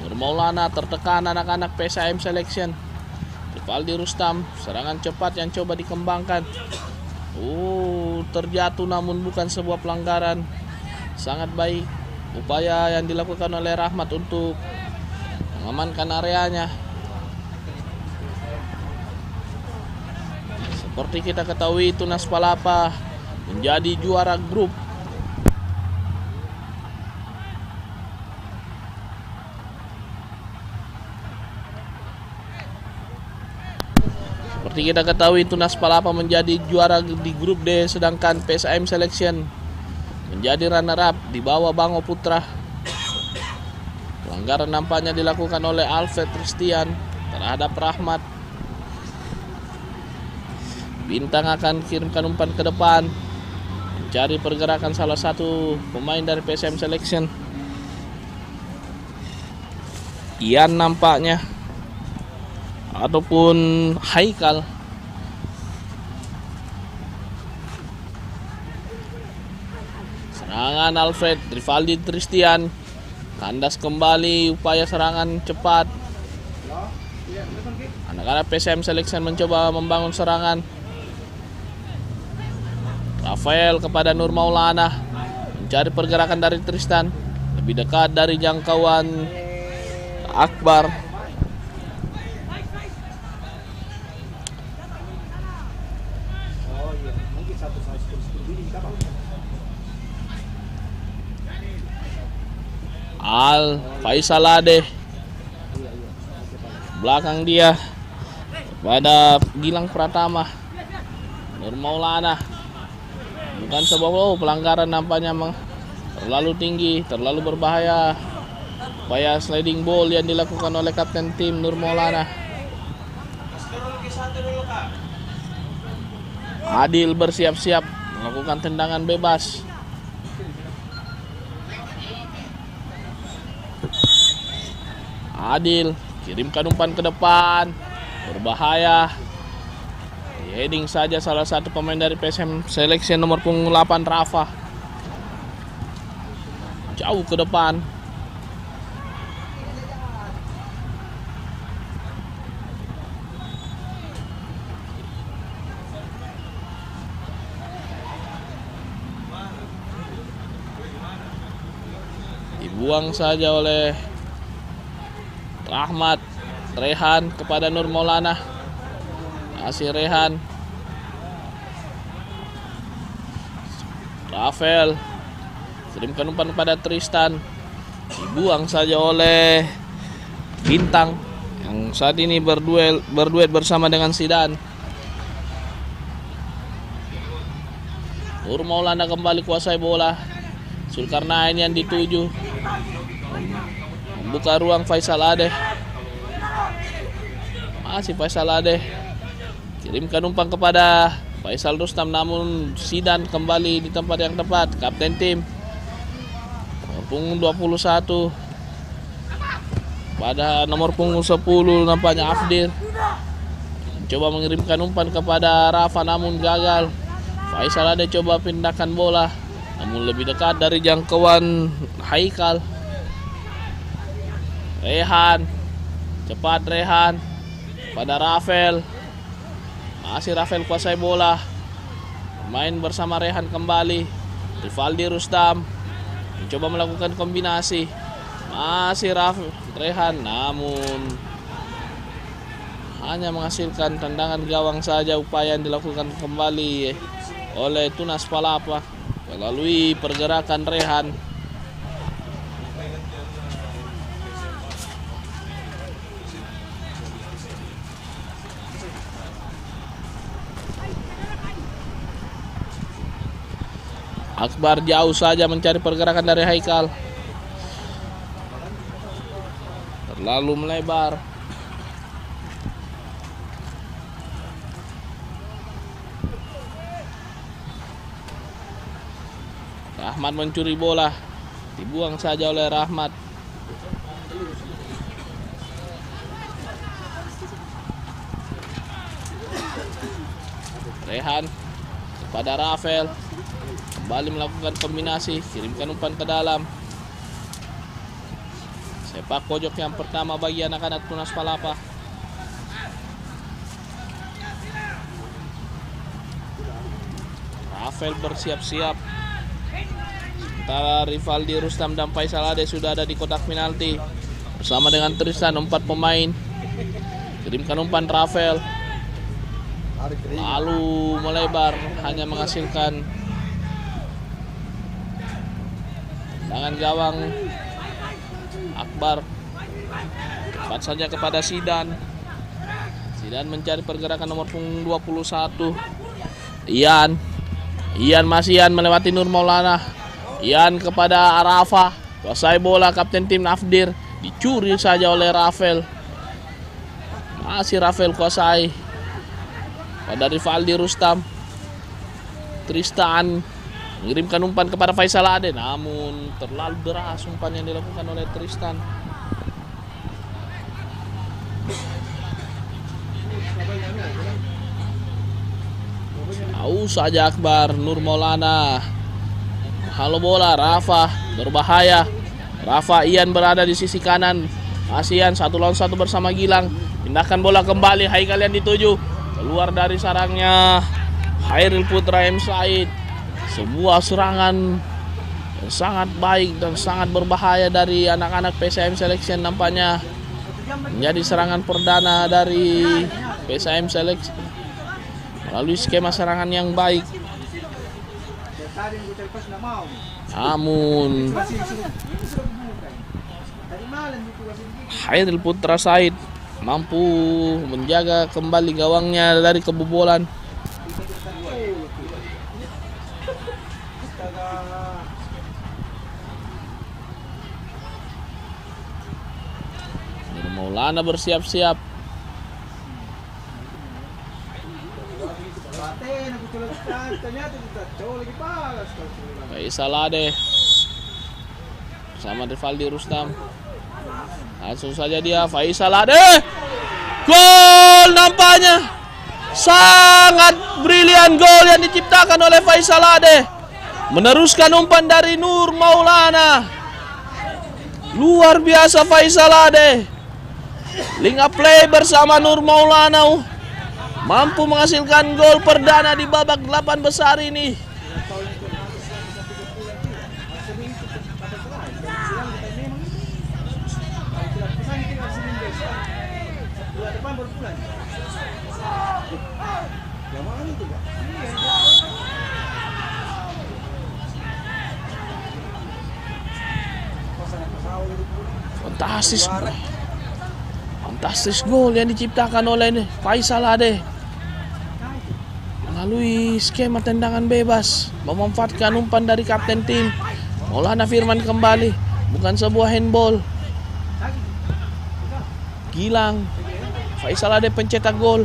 Nur Maulana tertekan anak-anak PSIM Selection. Rivaldi Rustam, serangan cepat yang coba dikembangkan. Terjatuh namun bukan sebuah pelanggaran. Sangat baik upaya yang dilakukan oleh Rahmat untuk mengamankan areanya. Seperti kita ketahui, Tunas Palapa menjadi juara grup. Seperti kita ketahui, Tunas Palapa menjadi juara di grup D, sedangkan PSIM Selection menjadi runner up di bawah Bango Putra. Pelanggaran nampaknya dilakukan oleh Alfred Christian terhadap Rahmat. Bintang akan kirimkan umpan ke depan, mencari pergerakan salah satu pemain dari PSIM Selection. Ian nampaknya, ataupun Haikal. Serangan Alfred, Rivaldi Tristian, kandas kembali, upaya serangan cepat. Anak-anak PSIM Selection mencoba membangun serangan. Rafael kepada Nur Maulana, mencari pergerakan dari Tristan, lebih dekat dari jangkauan Akbar. Al Faisal Ade, belakang dia pada Gilang Pratama. Nur Maulana, bukan sebuah pelanggaran, nampaknya terlalu tinggi, terlalu berbahaya. Upaya sliding ball yang dilakukan oleh kapten tim Nur Maulana. Adil bersiap-siap melakukan tendangan bebas. Adil kirimkan umpan ke depan, berbahaya. Heading saja salah satu pemain dari PSIM Selection nomor punggung 8 Rafa. Jauh ke depan. Dibuang saja oleh Rahmat. Rehan kepada Nur Maulana. Masih Rehan. Rafael kirimkan umpan kepada Tristan. Dibuang saja oleh Bintang yang saat ini berduet bersama dengan Sidan. Nur Maulana kembali kuasai bola. Zulkarnain yang dituju, membuka ruang Faisal Ade. Masih Faisal Ade, kirimkan umpan kepada Faisal Rustam, namun Sidan kembali di tempat yang tepat. Kapten tim nomor punggung 21 pada nomor punggung 10 nampaknya Afdir coba mengirimkan umpan kepada Rafa, namun gagal. Faisal Ade coba pindahkan bola, namun lebih dekat dari jangkauan Haikal. Rehan, cepat Rehan pada Rafael. Masih Rafael kuasai bola, main bersama Rehan kembali. Rivaldi Rustam mencoba melakukan kombinasi. Masih Rehan, namun hanya menghasilkan tendangan gawang saja. Upaya yang dilakukan kembali oleh Tunas Palapa melalui pergerakan Rehan. Akbar jauh saja mencari pergerakan dari Haikal, terlalu melebar. Rahmat mencuri bola, dibuang saja oleh Rahmat. Rehan kepada Rafael, kembali melakukan kombinasi, kirimkan umpan ke dalam. Sepak pojok yang pertama bagi anak-anak Tunas Palapa. Rafael bersiap-siap. Sementara Rivaldi, Rustam dan Faisal Ade sudah ada di kotak penalti bersama dengan Tristan. 4 pemain. Kirimkan umpan Rafael. Lalu melebar, hanya menghasilkan tangan gawang Akbar. Tepat saja kepada Sidan. Sidan mencari pergerakan nomor punggung 21. Ian masih Ian melewati Nur Maulana. Ian kepada Arafa. Kuasai bola kapten tim Nafdir. Dicuri saja oleh Rafael. Masih Rafael kuasai. Pada Rivaldi, Rustam. Tristan mengirimkan umpan kepada Faisal Ade, namun terlalu deras umpan yang dilakukan oleh Tristan. Jauh saja Akbar. Nur Maulana. Halo bola, Rafa berbahaya. Rafa, Ian berada di sisi kanan. Masih Ian 1 lawan 1 bersama Gilang. Pindahkan bola kembali. Hai kalian dituju. Keluar dari sarangnya Hairil Putra M. Said. Sebuah serangan yang sangat baik dan sangat berbahaya dari anak-anak PSM Selection. Nampaknya menjadi serangan perdana dari PSM Selection melalui skema serangan yang baik. Namun Hairil Putra Said mampu menjaga kembali gawangnya dari kebobolan. Nur Maulana bersiap-siap. Faisal Ade bersama Rivaldi, Rustam. Langsung saja dia Faisal Ade. Gol, nampaknya sangat brilian gol yang diciptakan oleh Faisal Ade. Meneruskan umpan dari Nur Maulana. Luar biasa Faisal Ade. Link up play bersama Nur Maulana mampu menghasilkan gol perdana di babak 8 besar ini. Fantastis gol yang diciptakan oleh Faisal Ade melalui skema tendangan bebas, memanfaatkan umpan dari kapten tim Maulana Firman kembali. Bukan sebuah handball. Gilang, Faisal Ade pencetak gol.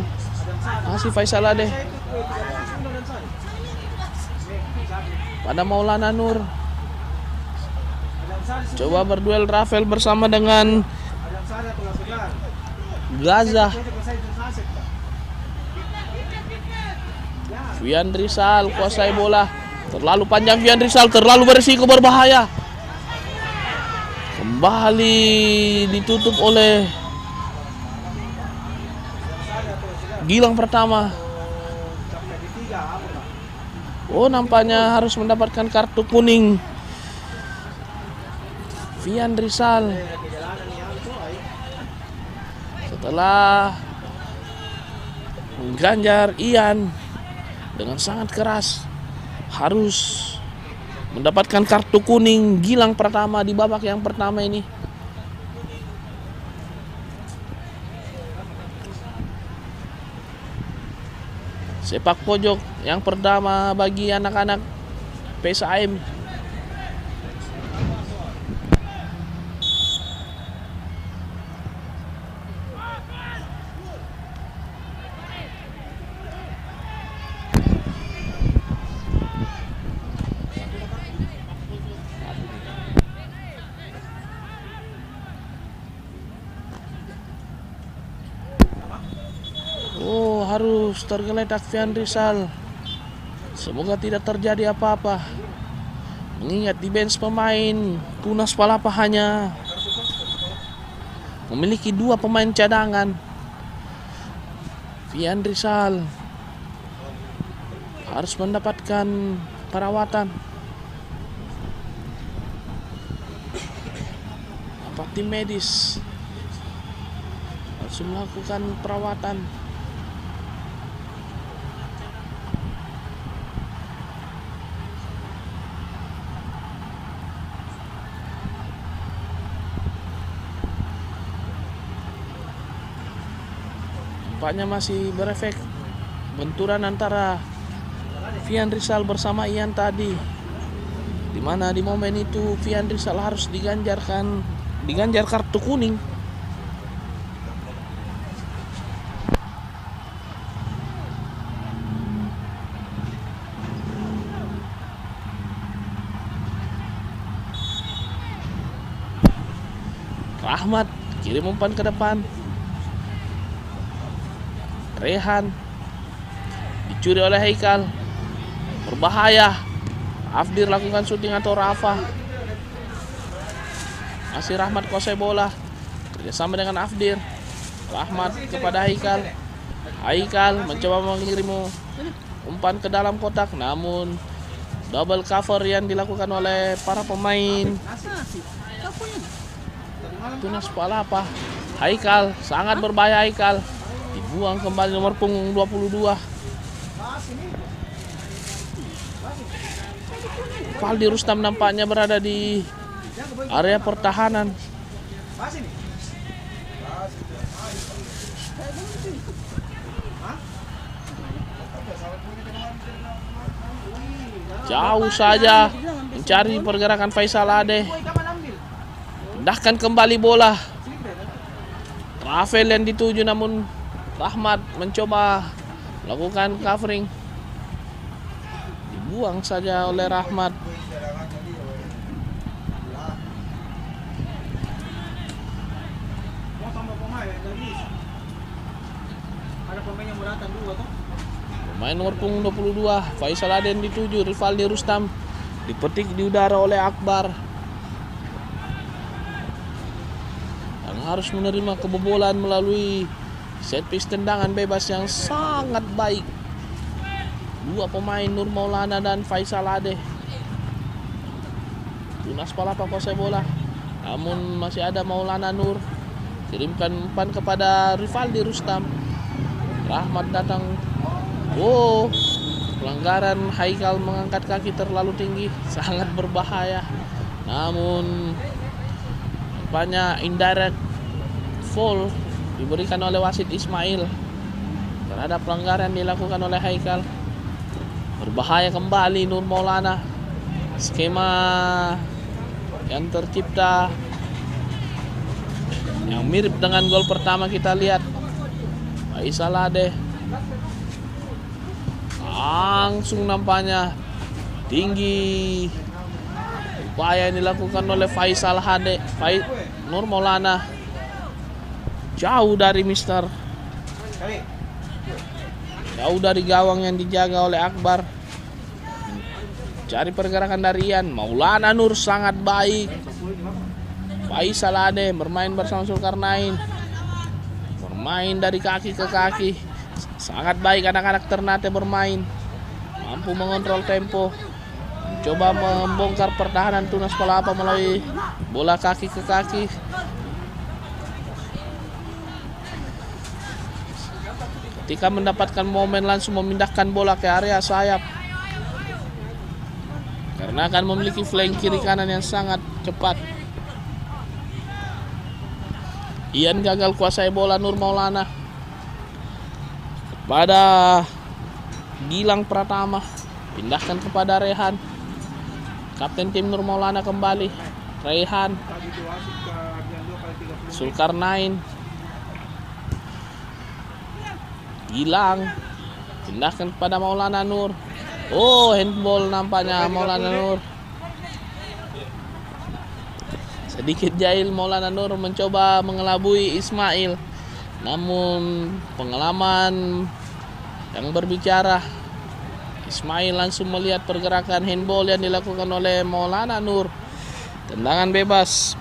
Masih Faisal Ade pada Maulana Nur. Coba berduel Rafael bersama dengan Gaza. Fian Rizal kuasai bola. Terlalu panjang Fian Rizal, terlalu berisiko, berbahaya. Kembali ditutup oleh Gilang pertama. Oh, nampaknya harus mendapatkan kartu kuning Fian Rizal setelah Ganjar Ian dengan sangat keras. Harus mendapatkan kartu kuning Gilang pertama di babak yang pertama ini. Sepak pojok yang pertama bagi anak-anak PSM. Harus tergeletak Fian Rizal. Semoga tidak terjadi apa-apa. Mengingat di bench pemain Tunas Palapa hanya memiliki 2 pemain cadangan. Fian Rizal harus mendapatkan perawatan. Apa tim medis harus melakukan perawatan. Nampaknya masih berefek benturan antara Fian Rizal bersama Ian tadi, dimana di momen itu Fian Rizal harus diganjar kartu kuning. Rahmat kirim umpan ke depan. Rehan dicuri oleh Haikal, berbahaya. Afdir lakukan syuting atau Rafa. Masih Rahmat kuasai bola, kerjasama dengan Afdir. Rahmat kepada Haikal. Haikal mencoba mengirim umpan ke dalam kotak, namun double cover yang dilakukan oleh para pemain Tunas Palapa. Haikal sangat berbahaya. Haikal dibuang kembali nomor punggung 22. Valdi Rustam nampaknya berada di area pertahanan. Jauh saja mencari pergerakan Faisal Ade. Pindahkan kembali bola. Rafael yang dituju, namun Rahmat mencoba melakukan covering. Dibuang saja oleh Rahmat. Pemain nomor punggung 22 Faisal Aden dituju, Rivaldi Rustam dipetik di udara oleh Akbar, yang harus menerima kebobolan melalui set piece tendangan bebas yang sangat baik. 2 pemain Nur Maulana dan Faisal Ade. Tunas Palapa kuasai bola, namun masih ada Maulana Nur. Kirimkan umpan kepada Rivaldi Rustam. Rahmat datang. Oh, pelanggaran. Haikal mengangkat kaki terlalu tinggi, sangat berbahaya. Namun nampaknya indirect foul diberikan oleh wasit Ismail terhadap pelanggaran dilakukan oleh Haikal. Berbahaya kembali Nur Maulana. Skema yang tercipta yang mirip dengan gol pertama kita lihat. Faisal Ade langsung nampaknya tinggi. Upaya yang dilakukan oleh Faisal Ade. Nur Maulana jauh dari jauh dari gawang yang dijaga oleh Akbar. Cari pergerakan dari Ian. Maulana Nur sangat baik. Faisal Ade bermain bersama Zulkarnain, bermain dari kaki ke kaki. Sangat baik anak-anak Ternate bermain, mampu mengontrol tempo, mencoba membongkar pertahanan Tunas Palapa melalui bola kaki ke kaki. Ketika mendapatkan momen langsung memindahkan bola ke area sayap, karena akan memiliki flank kiri kanan yang sangat cepat. Ian gagal kuasai bola Nur Maulana pada Gilang Pratama. Pindahkan kepada Rehan. Kapten tim Nur Maulana kembali. Rehan, Zulkarnain, Gilang. Pindahkan kepada Maulana Nur. Oh, handball nampaknya Maulana Nur. Sedikit jahil Maulana Nur mencoba mengelabui Ismail, namun pengalaman yang berbicara. Ismail langsung melihat pergerakan handball yang dilakukan oleh Maulana Nur. Tendangan bebas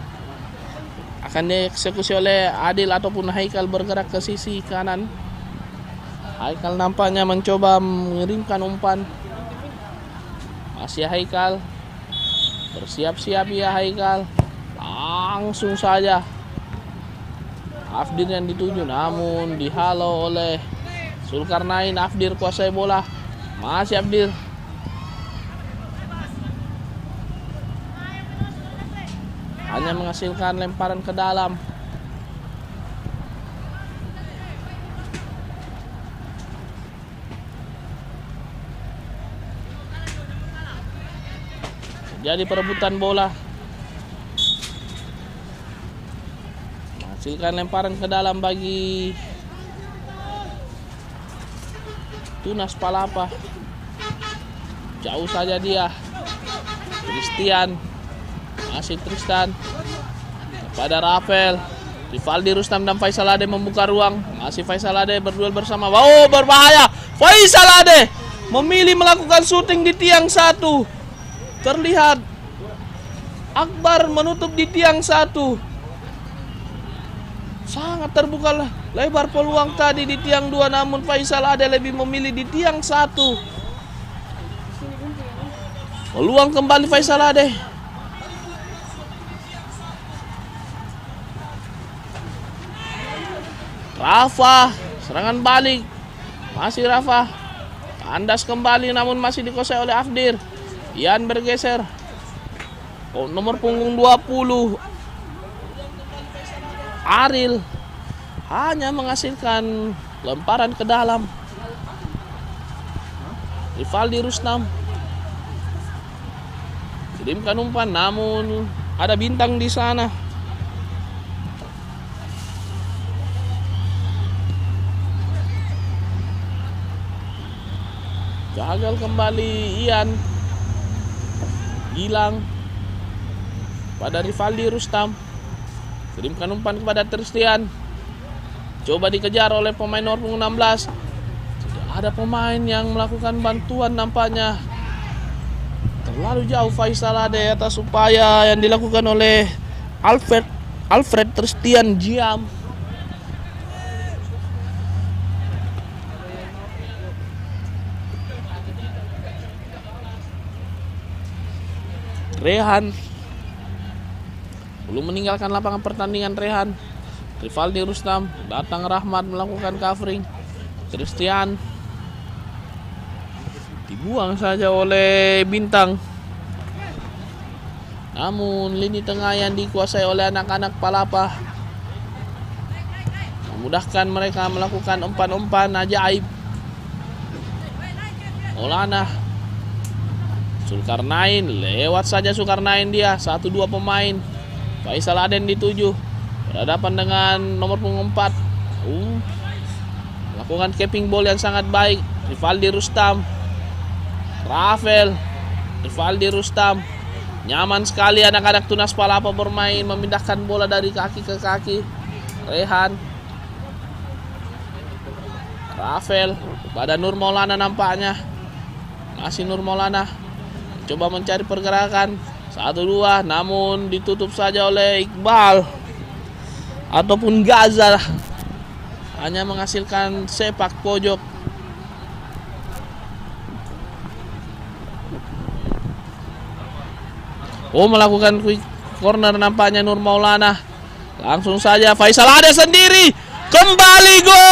akan dieksekusi oleh Adil ataupun Haikal bergerak ke sisi kanan. Haikal nampaknya mencoba mengirimkan umpan. Masih Haikal. Bersiap-siap ya Haikal. Langsung saja Afdir yang dituju, namun dihalau oleh Zulkarnain. Afdir kuasai bola. Masih Afdir. Hanya menghasilkan lemparan ke dalam. Jadi perebutan bola. Menghasilkan lemparan ke dalam bagi Tunas Palapa. Jauh saja dia. Christian. Masih Tristan kepada Rafael. Rivaldi Rustam dan Faisal Ade membuka ruang. Masih Faisal Ade berduel bersama. Wow, berbahaya. Faisal Ade memilih melakukan syuting di tiang satu. Terlihat Akbar menutup di tiang satu. Sangat terbuka lebar peluang tadi di tiang 2, namun Faisal Ade lebih memilih di tiang 1. Peluang kembali Faisal Ade. Rafa, serangan balik. Masih Rafa. Kandas kembali namun masih dikuasai oleh Afdir. Ian bergeser. Nomor punggung 20. Aril hanya menghasilkan lemparan ke dalam. Rivaldi Rustam kirimkan umpan, namun ada bintang di sana. Gagal kembali Ian. Gilang pada Rivaldi Rustam. Kirimkan umpan kepada Tristian. Coba dikejar oleh pemain nomor punggung 16. Tidak ada pemain yang melakukan bantuan nampaknya. Terlalu jauh Faisal Ade atas upaya yang dilakukan oleh Alfred Tristian Jiam. Rehan belum meninggalkan lapangan pertandingan. Rehan, Rivaldi Rustam, datang Rahmat melakukan covering. Christian dibuang saja oleh Bintang. Namun lini tengah yang dikuasai oleh anak-anak Palapa memudahkan mereka melakukan umpan-umpan ajaib. Maulana, Zulkarnain, lewat saja Zulkarnain dia. 1-2 pemain. Faisal Aden dituju. Berhadapan dengan nomor punggung 4. Melakukan capping ball yang sangat baik. Rivaldi Rustam. Rafael. Rivaldi Rustam. Nyaman sekali anak-anak Tunas Palapa bermain. Memindahkan bola dari kaki ke kaki. Rehan. Rafael. Pada Nur Maulana nampaknya. Masih Nur Maulana. Coba mencari pergerakan 1-2, namun ditutup saja oleh Iqbal ataupun Gaza. Hanya menghasilkan sepak pojok. Melakukan quick corner nampaknya Nur Maulana. Langsung saja Faisal Ade sendiri. Kembali gol.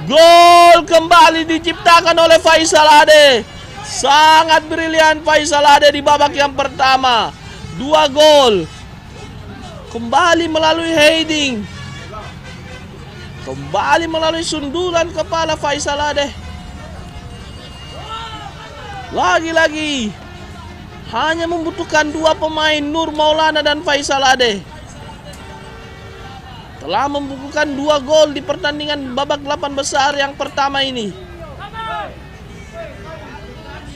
Gol kembali diciptakan oleh Faisal Ade. Sangat brilian Faisal Ade di babak yang pertama. 2 gol. Kembali melalui heading. Kembali melalui sundulan kepala Faisal Ade. Lagi-lagi hanya membutuhkan 2 pemain, Nur Maulana dan Faisal Ade. Telah membukukan 2 gol di pertandingan babak 8 besar yang pertama ini.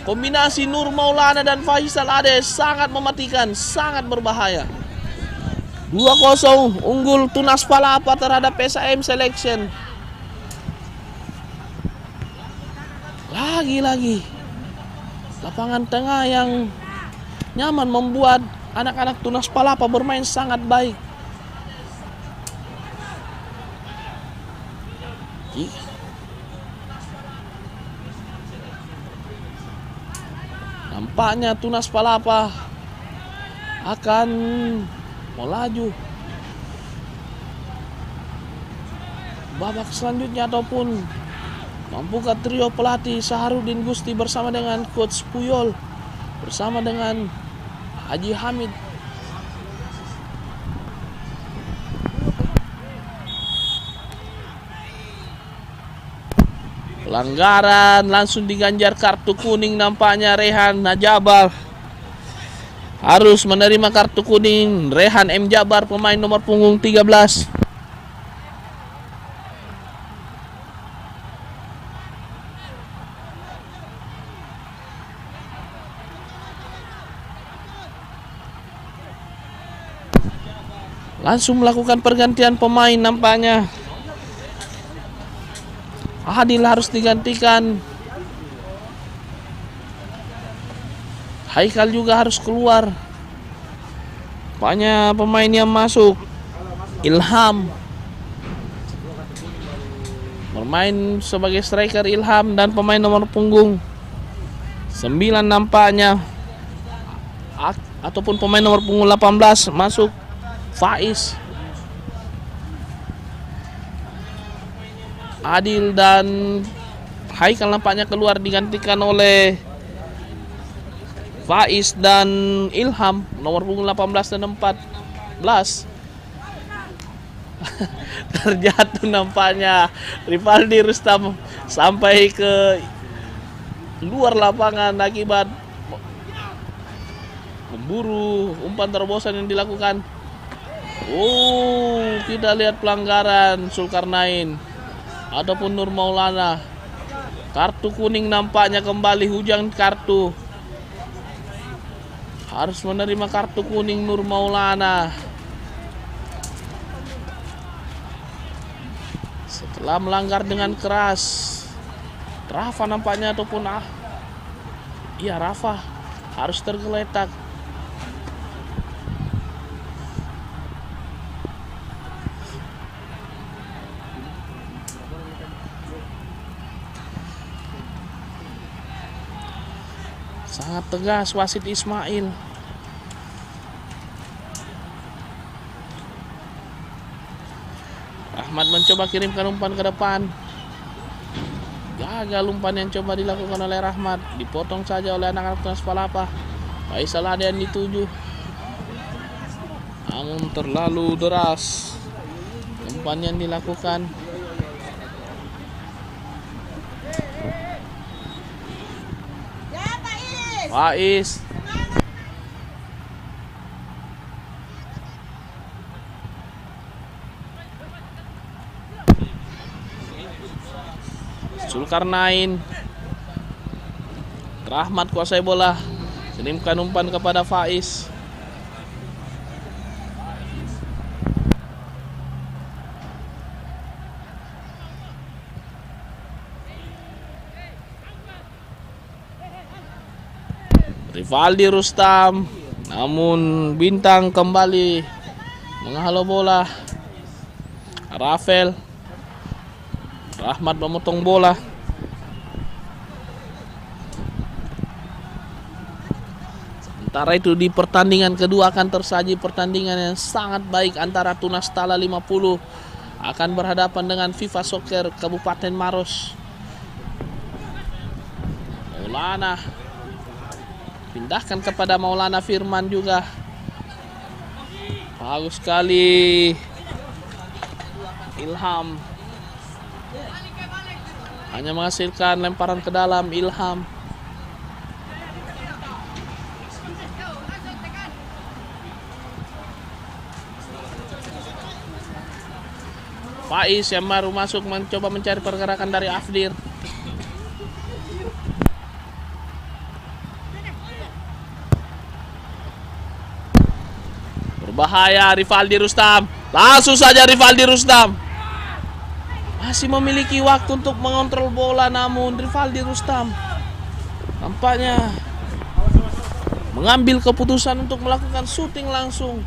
Kombinasi Nur Maulana dan Faisal Ade sangat mematikan, sangat berbahaya. 2-0 unggul Tunas Palapa terhadap SAM Selection. Lagi-lagi lapangan tengah yang nyaman membuat anak-anak Tunas Palapa bermain sangat baik. Nampaknya Tunas Palapa akan melaju babak selanjutnya ataupun mampukah trio pelatih Saharudin Gusti bersama dengan Coach Puyol bersama dengan Haji Hamid pelanggaran langsung diganjar kartu kuning. Nampaknya Rehan Najabar harus menerima kartu kuning. Rehan M. Jabar pemain nomor punggung 13. Langsung melakukan pergantian pemain nampaknya. Adil harus digantikan. Haikal juga harus keluar. Nampaknya pemain yang masuk Ilham bermain sebagai striker. Ilham dan pemain nomor punggung 9 nampaknya ataupun pemain nomor punggung 18 masuk Faiz. Adil dan Haikal nampaknya keluar digantikan oleh Faiz dan Ilham nomor punggung 18 dan 14. Terjatuh nampaknya Rivaldi Rustam sampai ke luar lapangan akibat memburu umpan terobosan yang dilakukan. Kita lihat pelanggaran Zulkarnain ataupun Nur Maulana. Kartu kuning nampaknya kembali, hujan kartu. Harus menerima kartu kuning Nur Maulana setelah melanggar dengan keras. Rafa nampaknya ataupun Rafa harus tergeletak. Sangat tegas wasit Ismail. Ahmad mencoba kirimkan umpan ke depan. Gagal umpan yang coba dilakukan oleh Rahmat. Dipotong saja oleh anak-anak Tunas Palapa. Faisal ada yang dituju. Namun terlalu deras umpan yang dilakukan. Faiz Zulkarnain. Rahmat kuasai bola, kirimkan umpan kepada Faiz. Rivaldi Rustam, namun Bintang kembali menghalau bola. Rafael Rahmat memotong bola. Sementara itu di pertandingan kedua akan tersaji pertandingan yang sangat baik antara Tunas Tala 50 akan berhadapan dengan Viva Soccer Kabupaten Maros. Maulana pindahkan kepada Maulana Firman juga. Bagus sekali Ilham, hanya menghasilkan lemparan ke dalam. Ilham Faiz yang baru masuk mencoba mencari pergerakan dari Afdir. Berbahaya Rivaldi Rustam. Langsung saja Rivaldi Rustam masih memiliki waktu untuk mengontrol bola, namun Rivaldi Rustam nampaknya mengambil keputusan untuk melakukan syuting langsung.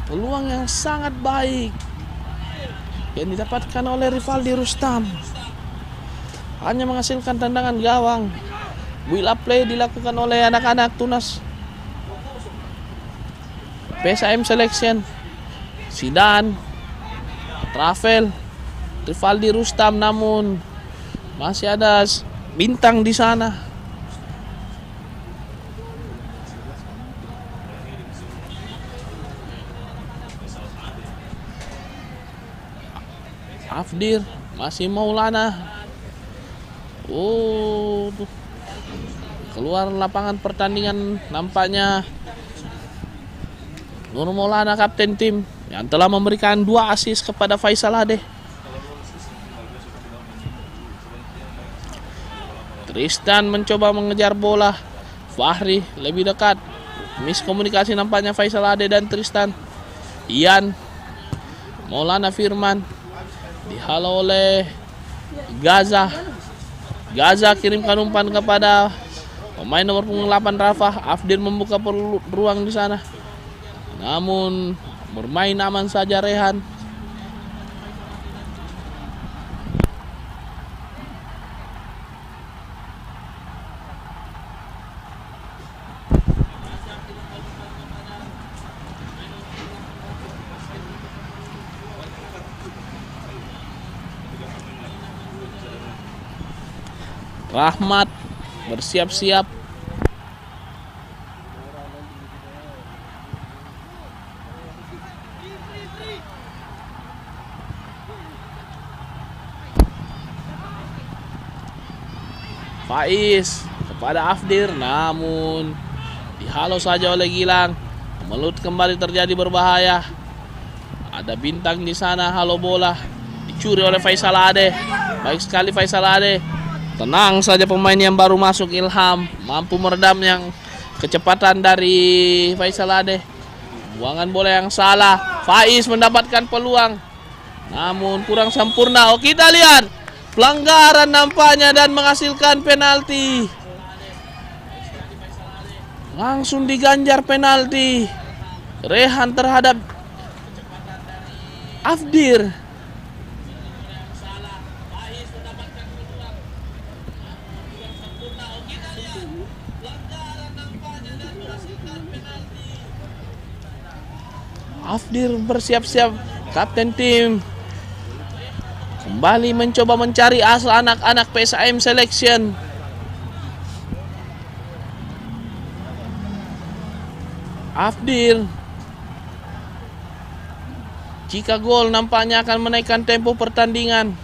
Peluang yang sangat baik yang didapatkan oleh Rivaldi Rustam, hanya menghasilkan tendangan gawang. Build up play dilakukan oleh anak-anak Tunas PSIM Selection. Sidan, Travel, Rivaldi Rustam, namun masih ada bintang di sana. Afdir, masih Maulana. Keluar lapangan pertandingan nampaknya Nur Maulana, kapten tim, yang telah memberikan 2 assist kepada Faisal Ade. Tristan mencoba mengejar bola. Fahri lebih dekat. Miskomunikasi nampaknya Faisal Ade dan Tristan. Ian, Maulana Firman dihalau oleh Gaza. Gaza kirimkan umpan kepada pemain nomor punggung 8 Rafah. Afdir membuka ruang di sana, namun bermain aman saja Rehan. Rahmat bersiap-siap. Faiz kepada Afdir, namun dihalau saja oleh Gilang. Melut kembali terjadi berbahaya. Ada bintang di sana, halo bola dicuri oleh Faisal Ade. Baik sekali Faisal Ade. Tenang saja pemain yang baru masuk, Ilham mampu meredam yang kecepatan dari Faisal Ade. Buangan bola yang salah. Faiz mendapatkan peluang, namun kurang sempurna. Kita lihat pelanggaran nampaknya dan menghasilkan penalti. Langsung diganjar penalti. Rehan terhadap Afdir. Afdir bersiap-siap, kapten tim kembali mencoba mencari asal anak-anak PSIM Selection. Afdir, jika gol nampaknya akan menaikkan tempo pertandingan.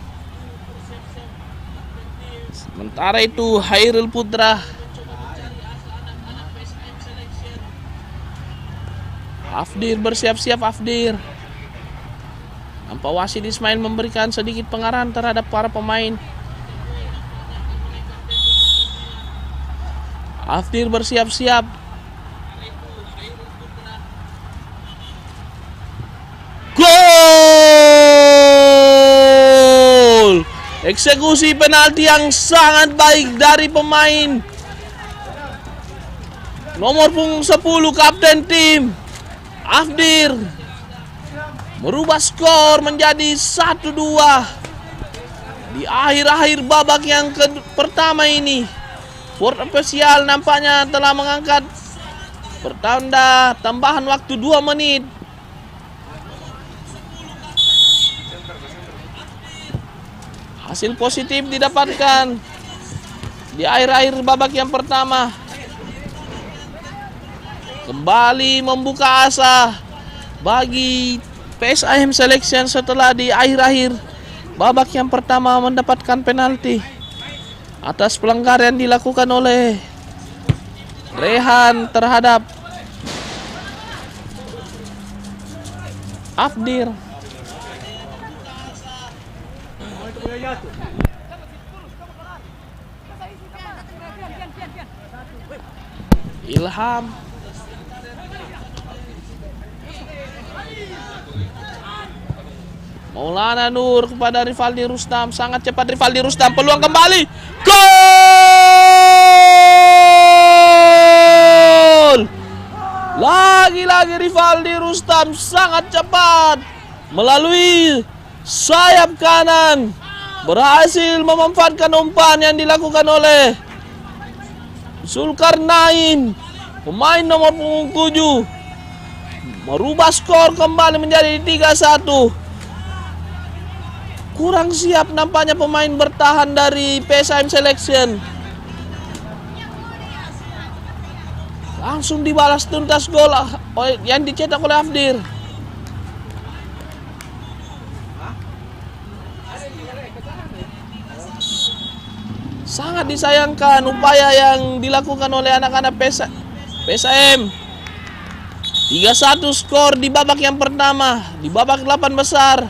Sementara itu Hairul Putra, Afdir bersiap-siap. Afdir, nampak wasit Ismail memberikan sedikit pengarahan terhadap para pemain. Afdir bersiap-siap. Gol! Eksekusi penalti yang sangat baik dari pemain nomor punggung 10, kapten tim Afdir, merubah skor menjadi 1-2 di akhir-akhir babak yang pertama ini. Ford official nampaknya telah mengangkat pertanda tambahan waktu 2 menit. Hasil positif didapatkan di akhir-akhir babak yang pertama. Kembali membuka asa bagi PSIM Selection setelah di akhir-akhir babak yang pertama mendapatkan penalti atas pelanggaran yang dilakukan oleh Rehan terhadap Afdir. Ilham, Maulana Nur kepada Rivaldi Rustam, sangat cepat Rivaldi Rustam, peluang kembali, gol! lagi-lagi Rivaldi Rustam sangat cepat melalui sayap kanan, berhasil memanfaatkan umpan yang dilakukan oleh Zulkarnain, pemain nomor punggung 7, merubah skor kembali menjadi 3-1. Kurang siap nampaknya pemain bertahan dari PSM Selection. Langsung dibalas tuntas gol yang dicetak oleh Afdir. Sangat disayangkan upaya yang dilakukan oleh anak-anak PSM. 3-1 skor di babak yang pertama. Di babak 8 besar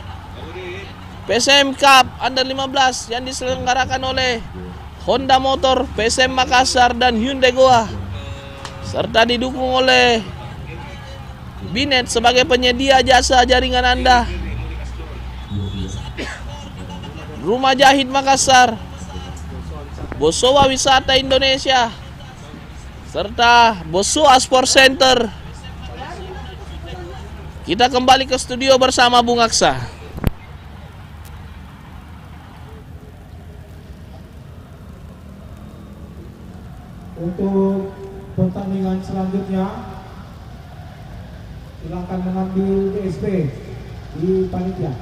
PSM Cup Under 15 yang diselenggarakan oleh Honda Motor, PSM Makassar, dan Hyundai Goa, serta didukung oleh Binet sebagai penyedia jasa jaringan Anda, Rumah Jahit Makassar, Bosowa Wisata Indonesia, serta Bosowa Sport Center. Kita kembali ke studio bersama Bung Aksa. Untuk pertandingan selanjutnya, silakan mengambil DSP di panitia.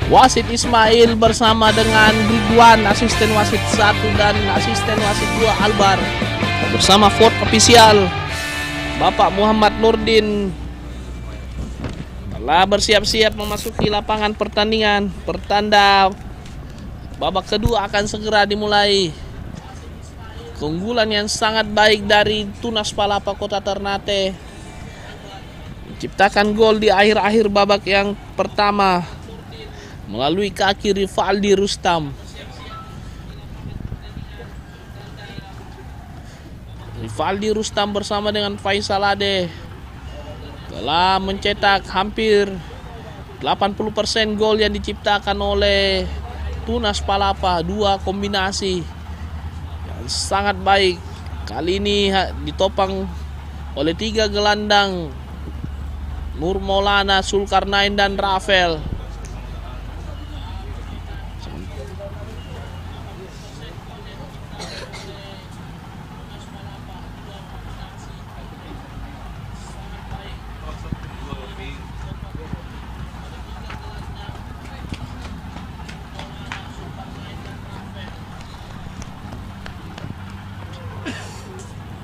Wasit Ismail bersama dengan Ridwan, asisten wasit 1 dan asisten wasit 2 Albar. Bersama Ford official Bapak Muhammad Nurdin telah bersiap-siap memasuki lapangan pertandingan. Pertanda babak kedua akan segera dimulai. Keunggulan yang sangat baik dari Tunas Palapa Kota Ternate menciptakan gol di akhir-akhir babak yang pertama melalui kaki Rivaldi Rustam. Rivaldi Rustam bersama dengan Faisal Ade telah mencetak hampir 80% gol yang diciptakan oleh Tunas Palapa. 2 kombinasi yang sangat baik. Kali ini ditopang oleh 3 gelandang, Nur Maulana, Zulkarnain dan Rafael.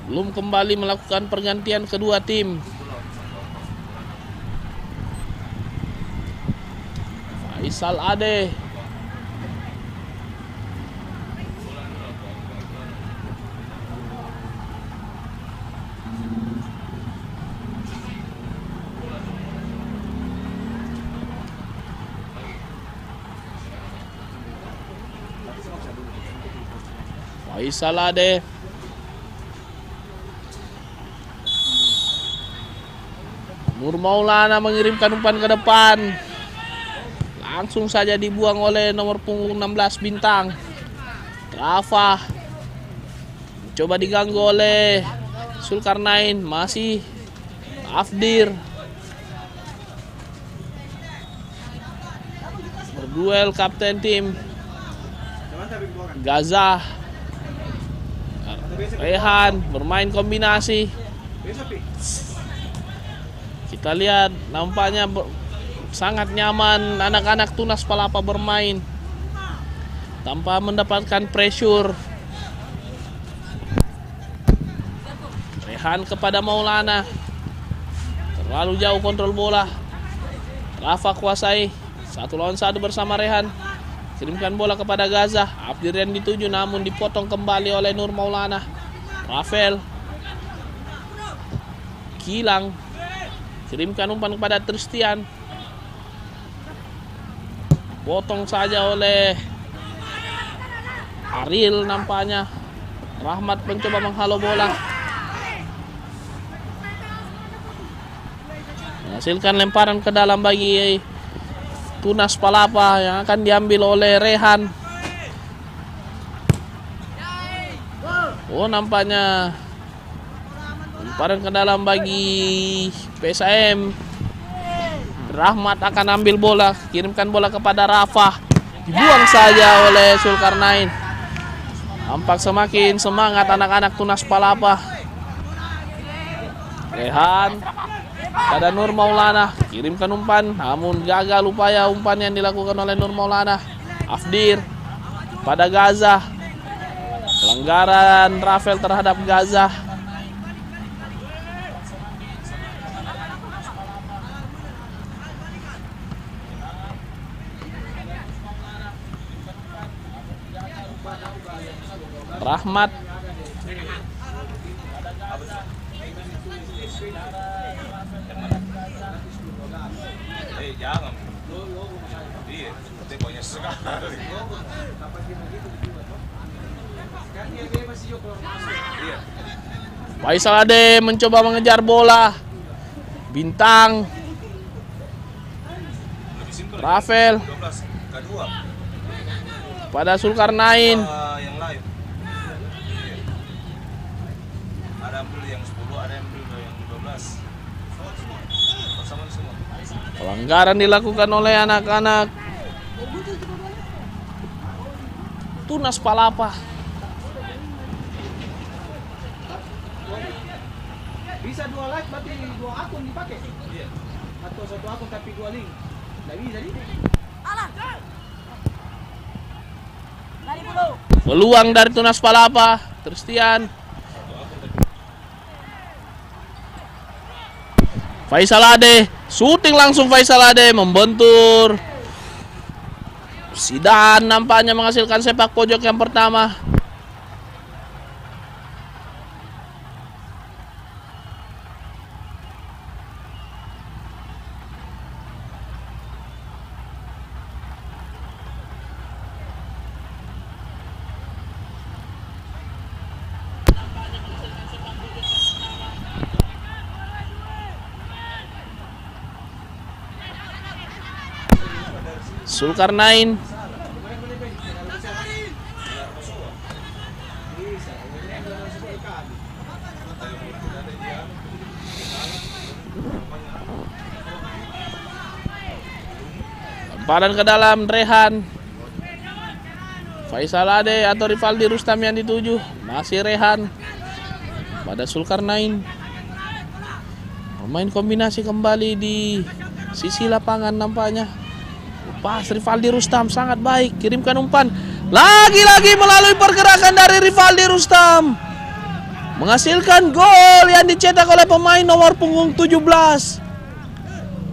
Belum kembali melakukan pergantian kedua tim. Faisal Ade Nur Maulana mengirimkan umpan ke depan. Langsung saja dibuang oleh nomor punggung 16 Bintang. Rafa coba diganggu oleh Zulkarnain. Masih Afdir berduel kapten tim Gaza. Rehan bermain kombinasi. Kita lihat nampaknya sangat nyaman anak-anak Tunas Palapa bermain tanpa mendapatkan pressure. Rehan kepada Maulana, terlalu jauh kontrol bola. Rafa kuasai 1 lawan 1 bersama Rehan. Kirimkan bola kepada Gaza. Abdir yang dituju namun dipotong kembali oleh Nur Maulana. Rafael Gilang kirimkan umpan kepada Tristian. Potong saja oleh Ariel nampaknya. Rahmat mencoba menghalau bola. Menghasilkan lemparan ke dalam bagi Tunas Palapa yang akan diambil oleh Rehan. Oh, nampaknya lemparan ke dalam bagi PSM. Rahmat akan ambil bola, kirimkan bola kepada Rafa. Dibuang saja oleh Zulkarnain. Nampak semakin semangat anak-anak Tunas Palapa. Rehan pada Nur Maulana, kirimkan umpan namun gagal upaya umpan yang dilakukan oleh Nur Maulana. Afdir pada Gaza. Pelanggaran Rafael terhadap Gaza. Rahmat Faisal Ade mencoba mengejar bola. Bintang Rafael pada Zulkarnain. Pelanggaran dilakukan oleh anak-anak Tunas Palapa. Bisa 2 live berarti 2 akun dipakai? Iya. Atau 1 akun tapi 2 link? Nggak bisa nih? Peluang dari Tunas Palapa, Tristian. Faisal Ade, syuting langsung Faisal Ade, membentur. Sidan nampaknya menghasilkan sepak pojok yang pertama. Zulkarnain. Lemparan ke dalam, Rehan. Faisal Ade atau Rivaldi Rustam yang dituju. Masih Rehan pada Zulkarnain. Pemain kombinasi kembali di sisi lapangan nampaknya. Pas Rivaldi Rustam sangat baik, kirimkan umpan lagi-lagi melalui pergerakan dari Rivaldi Rustam, menghasilkan gol yang dicetak oleh pemain nomor punggung 17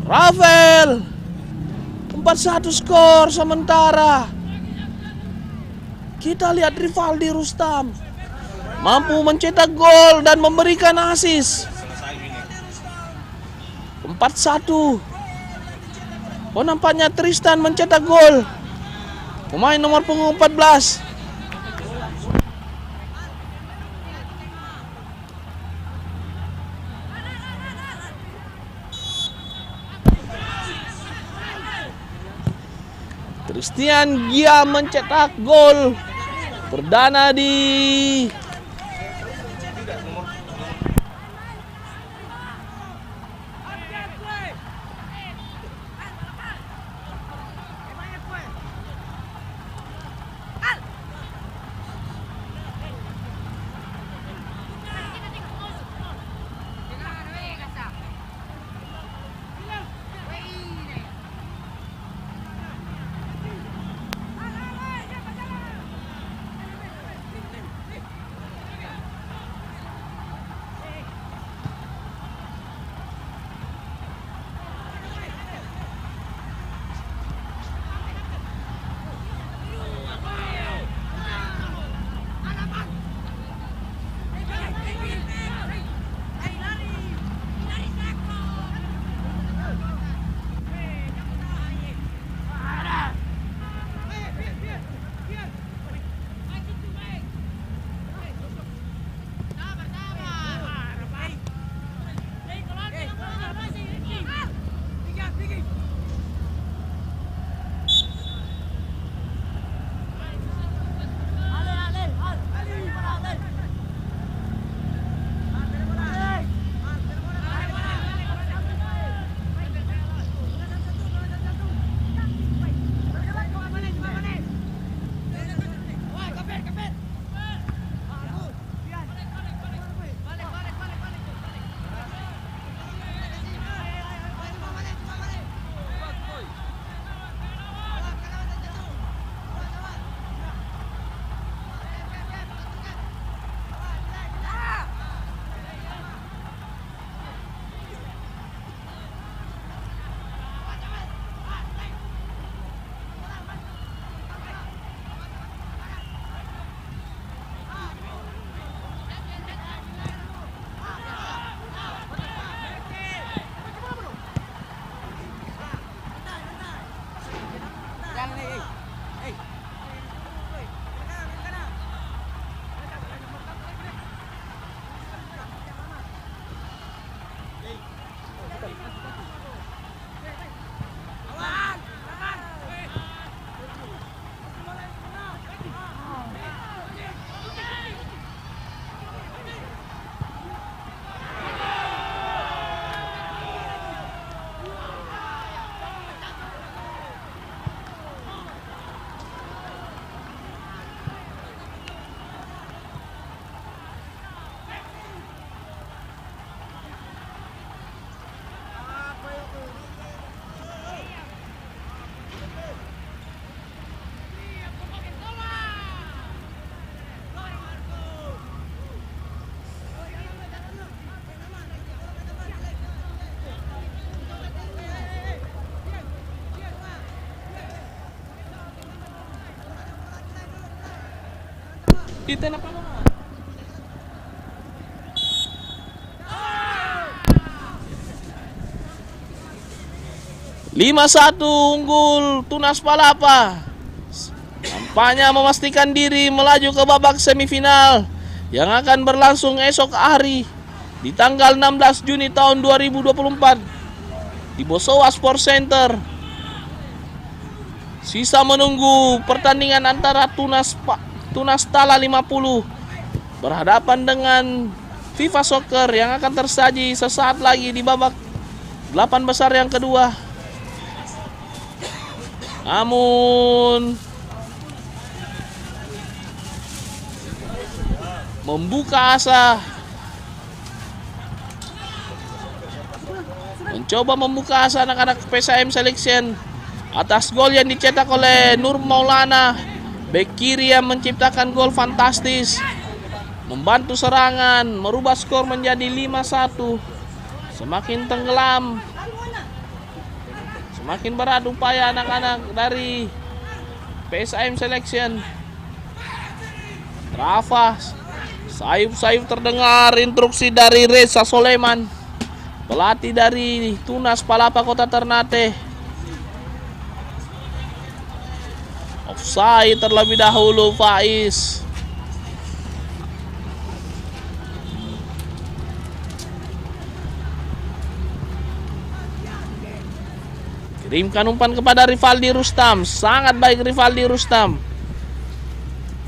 Rafael. 4-1 skor sementara. Kita lihat Rivaldi Rustam mampu mencetak gol dan memberikan assist. 4-1. Oh, nampaknya Tristan mencetak gol. Pemain nomor punggung 14. Christian Gia mencetak gol perdana di Iten apa? 5-1 unggul Tunas Palapa. Nampaknya memastikan diri melaju ke babak semifinal yang akan berlangsung esok hari di tanggal 16 Juni tahun 2024 di Bosowa Sport Center. Sisa menunggu pertandingan antara Tunas Tala 50 berhadapan dengan FIFA Soccer yang akan tersaji sesaat lagi di babak 8 besar yang kedua. Namun mencoba membuka asa anak-anak PSIM Selection atas gol yang dicetak oleh Nur Maulana, bek kiri yang menciptakan gol fantastis, membantu serangan, merubah skor menjadi 5-1. Semakin tenggelam, semakin berat upaya anak-anak dari PSIM Selection. Rafa, sayup-sayup terdengar instruksi dari Reza Soleman, pelatih dari Tunas Palapa Kota Ternate. Offside terlebih dahulu Faiz. Kirimkan umpan kepada Rivaldi Rustam. Sangat baik Rivaldi Rustam.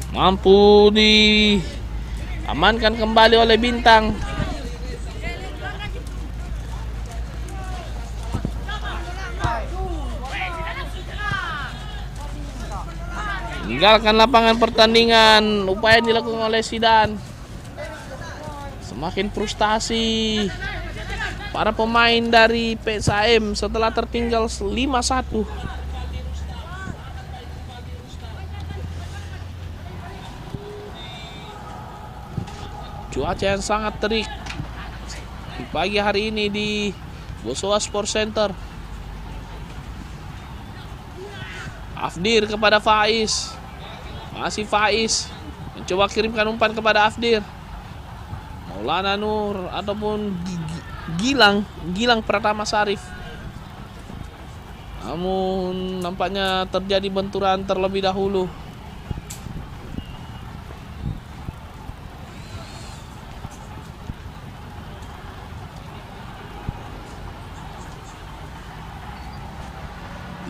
Mampu diamankan kembali oleh Bintang. Meninggalkan lapangan pertandingan. Upaya yang dilakukan oleh Sidan. Semakin frustasi para pemain dari PSIM setelah tertinggal 5-1. Cuaca yang sangat terik di pagi hari ini di Bosowa Sport Center. Afdir kepada Faiz. Masih Faiz mencoba kirimkan umpan kepada Afdir. Maulana Nur ataupun Gilang Pratama Sarif. Namun nampaknya terjadi benturan terlebih dahulu.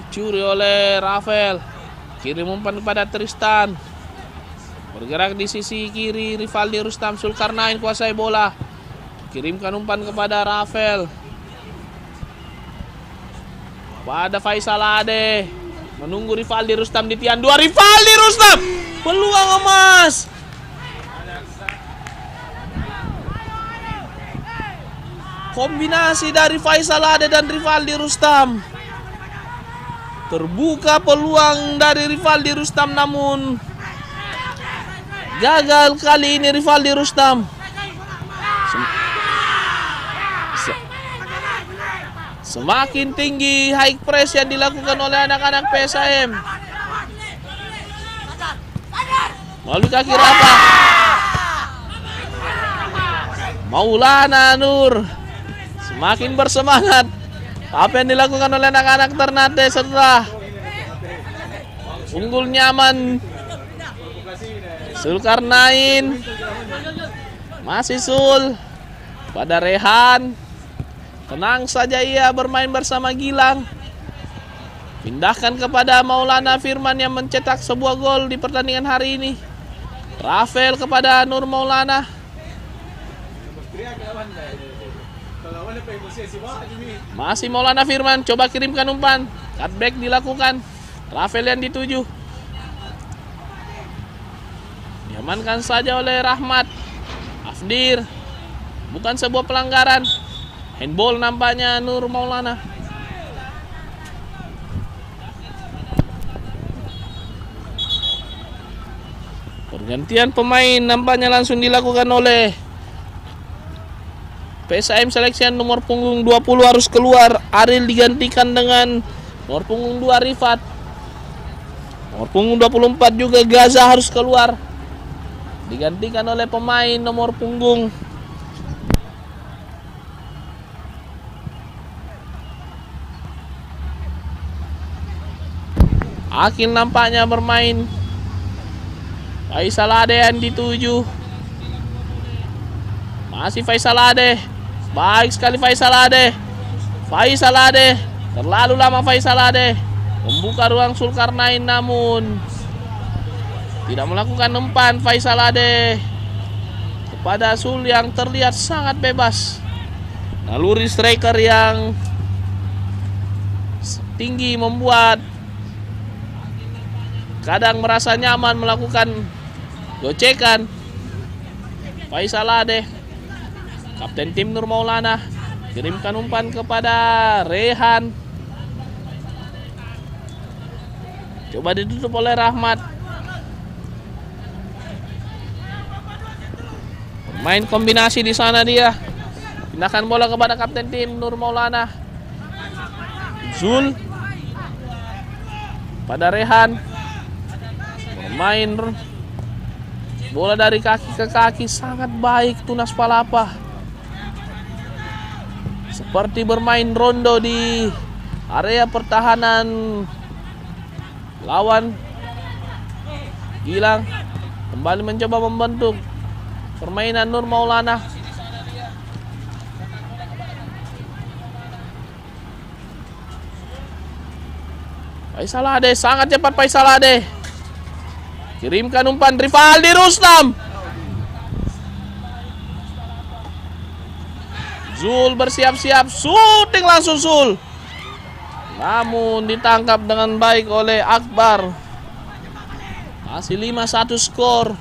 Dicuri oleh Rafael. Kirim umpan kepada Tristan. Bergerak di sisi kiri Rivaldi Rustam. Zulkarnain kuasai bola. Kirimkan umpan kepada Rafael. Pada Faisal Ade. Menunggu Rivaldi Rustam di tian 2. Rivaldi Rustam. Peluang emas. Kombinasi dari Faisal Ade dan Rivaldi Rustam. Terbuka peluang dari Rivaldi Rustam, namun gagal kali ini Rivaldi Rustam. Semakin tinggi high press yang dilakukan oleh anak-anak PSIM. Melalui kaki Rafa. Maulana Nur semakin bersemangat. Apa yang dilakukan oleh anak-anak Ternate setelah unggul nyaman. Zulkarnain masih Sul pada Rehan. Tenang saja ia bermain bersama Gilang. Pindahkan kepada Maulana Firman yang mencetak sebuah gol di pertandingan hari ini. Rafael kepada Nur Maulana. Masih Maulana Firman, coba kirimkan umpan. Cutback dilakukan. Rafael yang dituju. Diamankan saja oleh Rahmat. Afdir. Bukan sebuah pelanggaran. Handball nampaknya Nur Maulana. Pergantian pemain nampaknya langsung dilakukan oleh PSIM Selection. Nomor punggung 20 harus keluar. Aril digantikan dengan nomor punggung 2 Rifat. Nomor punggung 24 juga Gaza harus keluar. digantikan oleh pemain nomor punggung. Akil nampaknya bermain. Faisal Ade yang dituju. Masih Faisal Ade. Baik sekali Faisal Ade. Faisal Ade. Terlalu lama Faisal Ade. Membuka ruang Zulkarnain namun tidak melakukan umpan Faisal Ade kepada Sul yang terlihat sangat bebas. Naluri striker yang tinggi membuat kadang merasa nyaman melakukan gocekan. Faisal Ade, kapten tim Nur Maulana, kirimkan umpan kepada Rehan. Coba ditutup oleh Rahmat. Main kombinasi di sana dia. Pindahkan bola kepada kapten tim Nur Maulana. Zul pada Rehan. Bermain bola dari kaki ke kaki sangat baik Tunas Palapa. Seperti bermain rondo di area pertahanan lawan. Gilang kembali mencoba membentuk permainan Nur Maulana. Faisal Ade, sangat cepat Faisal Ade. Kirimkan umpan Rivaldi Rustam. Zul bersiap-siap, syuting langsung Zul. Namun ditangkap dengan baik oleh Akbar. Masih 5-1 skor.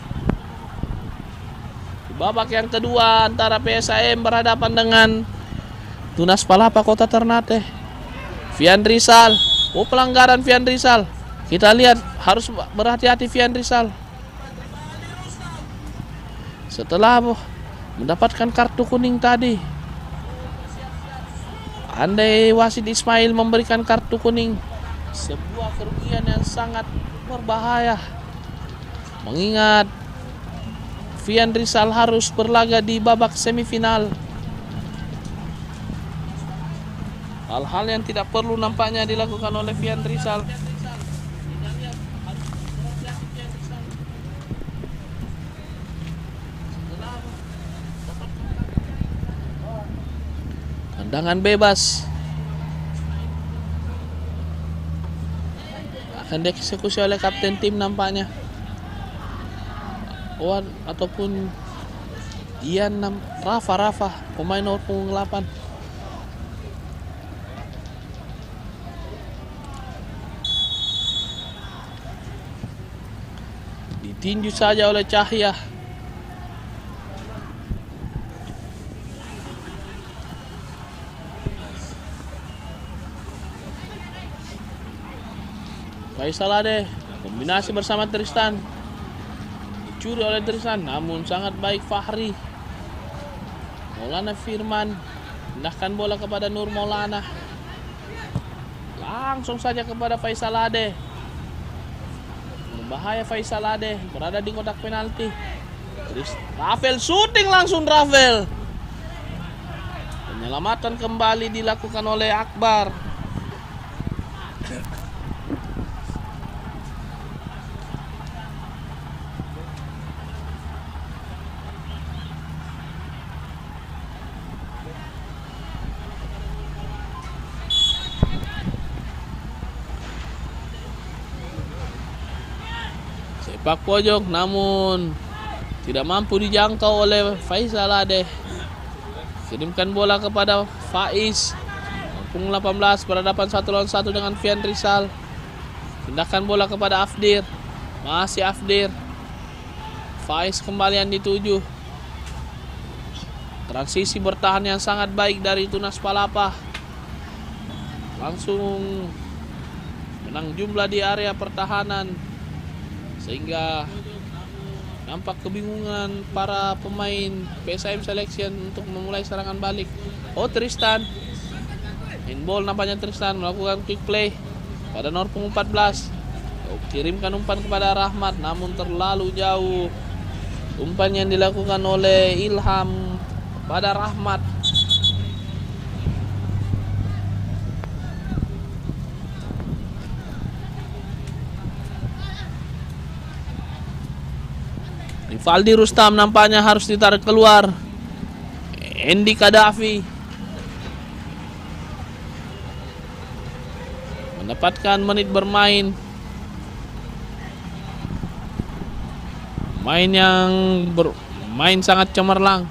Di babak yang kedua antara PSIM berhadapan dengan Tunas Palapa Kota Ternate. Fian Rizal. Oh, pelanggaran Fian Rizal. Kita lihat, harus berhati-hati Fian Rizal. Setelah mendapatkan kartu kuning tadi, andai wasit Ismail memberikan kartu kuning, sebuah kerugian yang sangat berbahaya. Mengingat Fian Rizal harus berlaga di babak semifinal. Hal-hal yang tidak perlu nampaknya dilakukan oleh Fian Rizal. Tendangan bebas akan dieksekusi oleh kapten tim nampaknya. Ataupun Ian Rafa pemain nomor punggung 8. Ditinju saja oleh Cahya. Faisal Ade, kombinasi bersama Tristan. Dicuri oleh Tristan, namun sangat baik Fahri. Maulana Firman, pindahkan bola kepada Nur Maulana. Langsung saja kepada Faisal Ade. Berbahaya Faisal Ade, berada di kotak penalti. Rafael syuting langsung Rafael. Penyelamatan kembali dilakukan oleh Akbar. Sepak pojok namun tidak mampu dijangkau oleh Faisal Ade. Kirimkan bola kepada Faiz. Punggung 18 berhadapan 1 lawan 1 dengan Fian Rizal. Pindahkan bola kepada Afdir. Masih Afdir. Faiz kembali yang dituju. Transisi bertahan yang sangat baik dari Tunas Palapa. Langsung menang jumlah di area pertahanan, sehingga nampak kebingungan para pemain PSIM Selection untuk memulai serangan balik. Oh, Tristan inball nampaknya. Tristan melakukan quick play pada nomor punggung 14. Kirimkan umpan kepada Rahmat namun terlalu jauh. Umpan yang dilakukan oleh Ilham pada Rahmat. Rivaldi Rustam nampaknya harus ditarik keluar. Andy Kadafi mendapatkan menit bermain. Main yang bermain sangat cemerlang.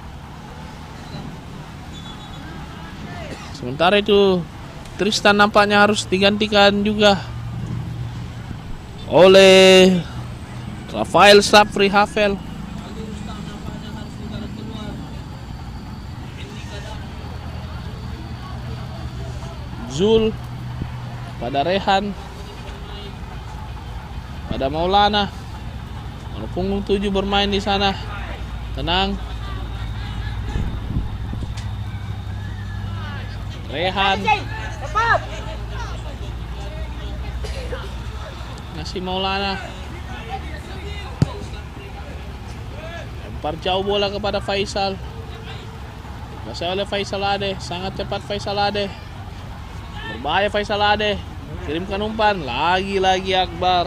Sementara itu Tristan nampaknya harus digantikan juga oleh Rafael Sapri Havel. Zul pada Rehan, pada Maulana. Nomor punggung 7 bermain di sana. Tenang. Rehan. Ngasih Maulana. Lempar jauh bola kepada Faisal. Dikuasai oleh Faisal Ade. Sangat cepat Faisal Ade. Berbahaya Faisal Ade. Kirimkan umpan. Lagi-lagi Akbar.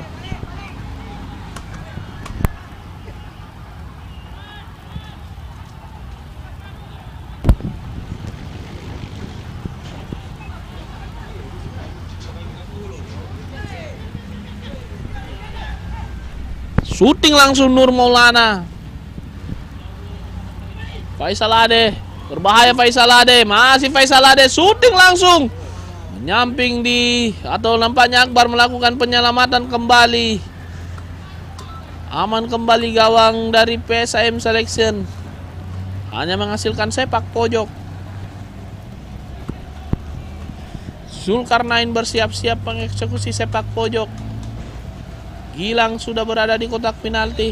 Shooting langsung Nur Maulana. Faisal Ade. Berbahaya Faisal Ade. Masih Faisal Ade. Shooting langsung. Menyamping atau nampaknya Akbar melakukan penyelamatan kembali. Aman kembali gawang dari PSIM Selection. Hanya menghasilkan sepak pojok. Zulkarnain bersiap-siap mengeksekusi sepak pojok. Gilang sudah berada di kotak penalti.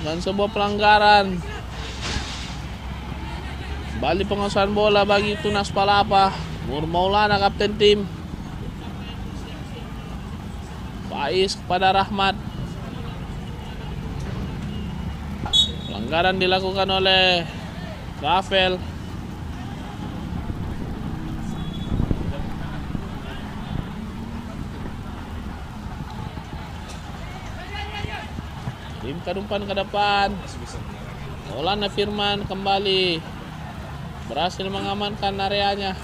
Bukan sebuah pelanggaran. Kembali penguasaan bola bagi Tunas Palapa. Nur Maulana kapten tim. Faiz kepada Rahmat. Pelanggaran dilakukan oleh Rafael. Kirimkan umpan ke depan. Maulana Firman kembali berhasil mengamankan areanya.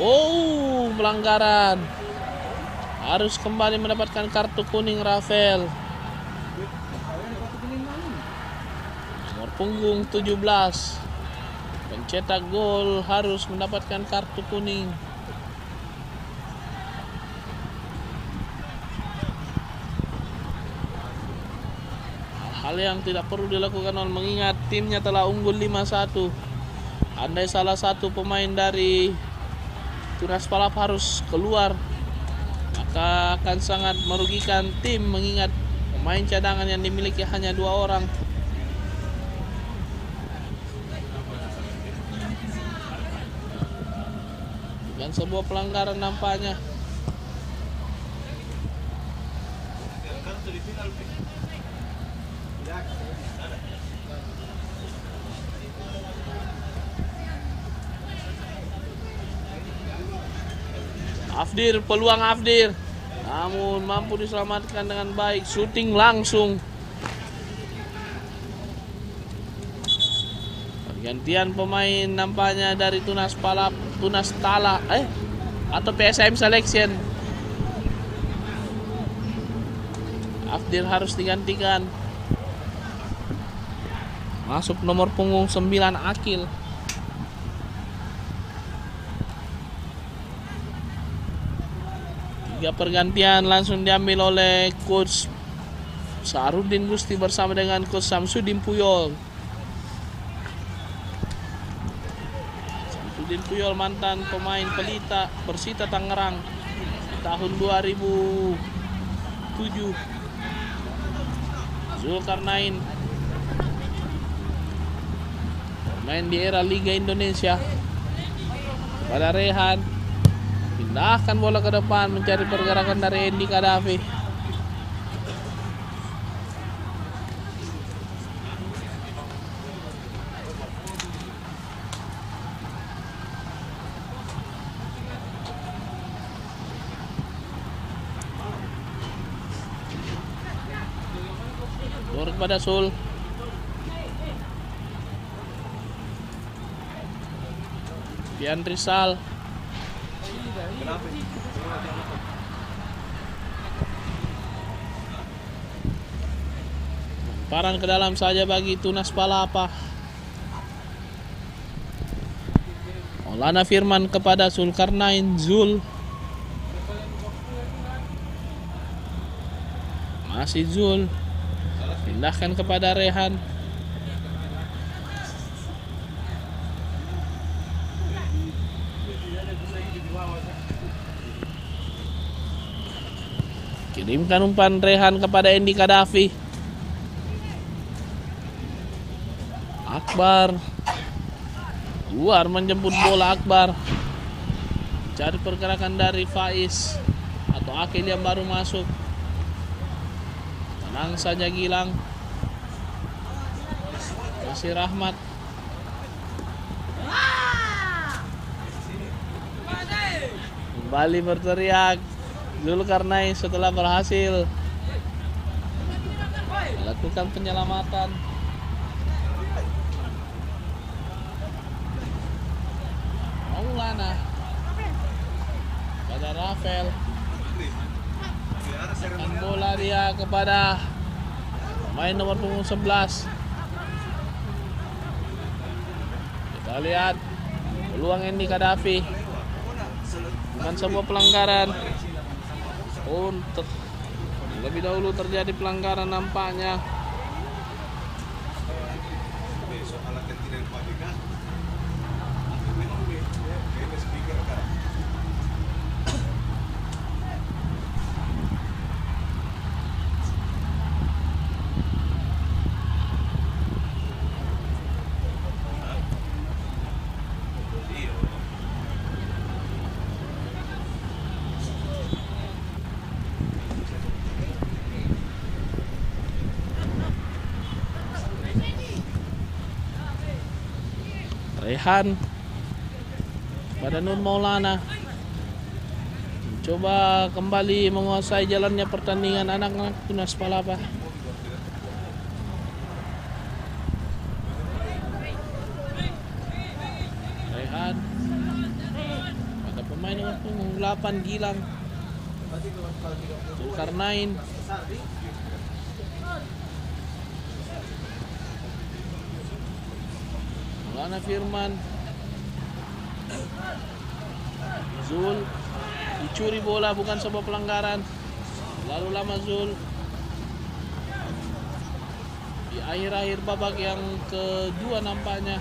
Oh, pelanggaran. Harus kembali mendapatkan kartu kuning Rafael. Nomor punggung 17. Pencetak gol harus mendapatkan kartu kuning. Hal yang tidak perlu dilakukan mengingat timnya telah unggul 5-1. Andai salah satu pemain dari Tunas Palapa harus keluar, maka akan sangat merugikan tim mengingat pemain cadangan yang dimiliki hanya 2 orang. Bukan sebuah pelanggaran nampaknya. Afdir, peluang Afdir, namun mampu diselamatkan dengan baik. Shooting langsung. Pergantian pemain nampaknya dari Tunas Tala atau PSIM Selection. Afdir harus digantikan. Masuk nomor punggung 9 Akil. Tiga pergantian langsung diambil oleh Coach Saharudin Gusti bersama dengan Coach Samsudin Puyol. Samsudin Puyol mantan pemain Pelita Persita Tangerang tahun 2007. Zulkarnain main di era Liga Indonesia. Pada Rehan, pindahkan bola ke depan, mencari pergerakan dari Andy Kadafi. Dorong pada Sul. Pian Rizal. Paran ke dalam saja bagi Tunas Palapa. Maulana Firman kepada Zulkarnain. Zul. Masih Zul. Pindahkan kepada Rehan. Kirimkan umpan Rehan kepada Andy Kadafi. Akbar luar menjemput bola. Akbar cari pergerakan dari Faiz atau Akil yang baru masuk. Tenang saja Gilang. Masih Rahmat. Kembali berteriak Zulkarnain setelah berhasil melakukan penyelamatan. Maulana pada Rafael. Akan bola dia kepada pemain nomor punggung 11. Kita lihat peluang Andy Kadafi. Bukan sebuah pelanggaran. Lebih dahulu terjadi pelanggaran nampaknya. Rehan pada Nur Maulana coba kembali menguasai jalannya pertandingan anak-anak Tunas Palapa. Rehan pada pemain nomor punggung 8 Gilang. Zulkarnain. Maulana Firman. Zul dicuri bola, bukan sebuah pelanggaran. Lalu lama Zul di akhir-akhir babak yang kedua nampaknya.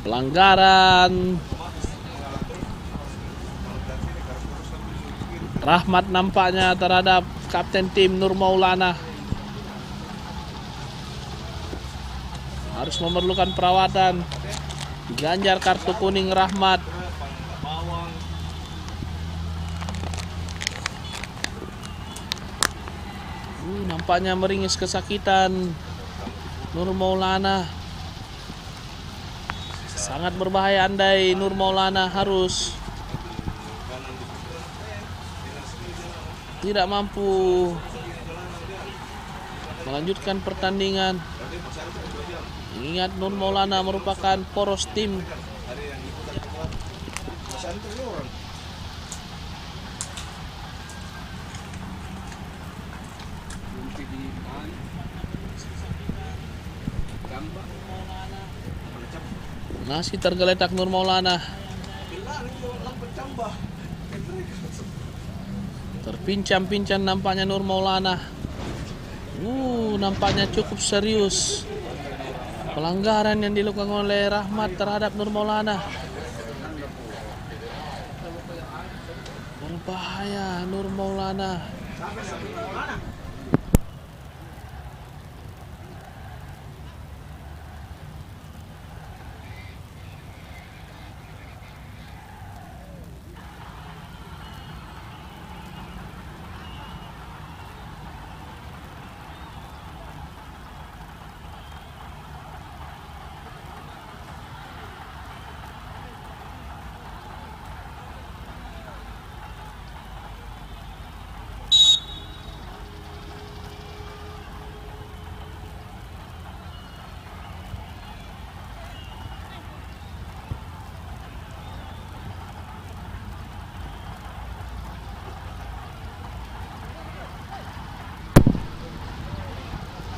Pelanggaran Rahmat nampaknya terhadap kapten tim Nur Maulana. Harus memerlukan perawatan. Diganjar kartu kuning Rahmat. Nampaknya meringis kesakitan Nur Maulana. Sangat berbahaya andai Nur Maulana harus tidak mampu melanjutkan pertandingan. Ingat Nur Maulana merupakan poros tim. Masih tergeletak Nur Maulana. Terpincang-pincang nampaknya Nur Maulana. Nampaknya cukup serius pelanggaran yang dilakukan oleh Rahmat terhadap Nur Maulana. Berbahaya Nur Maulana.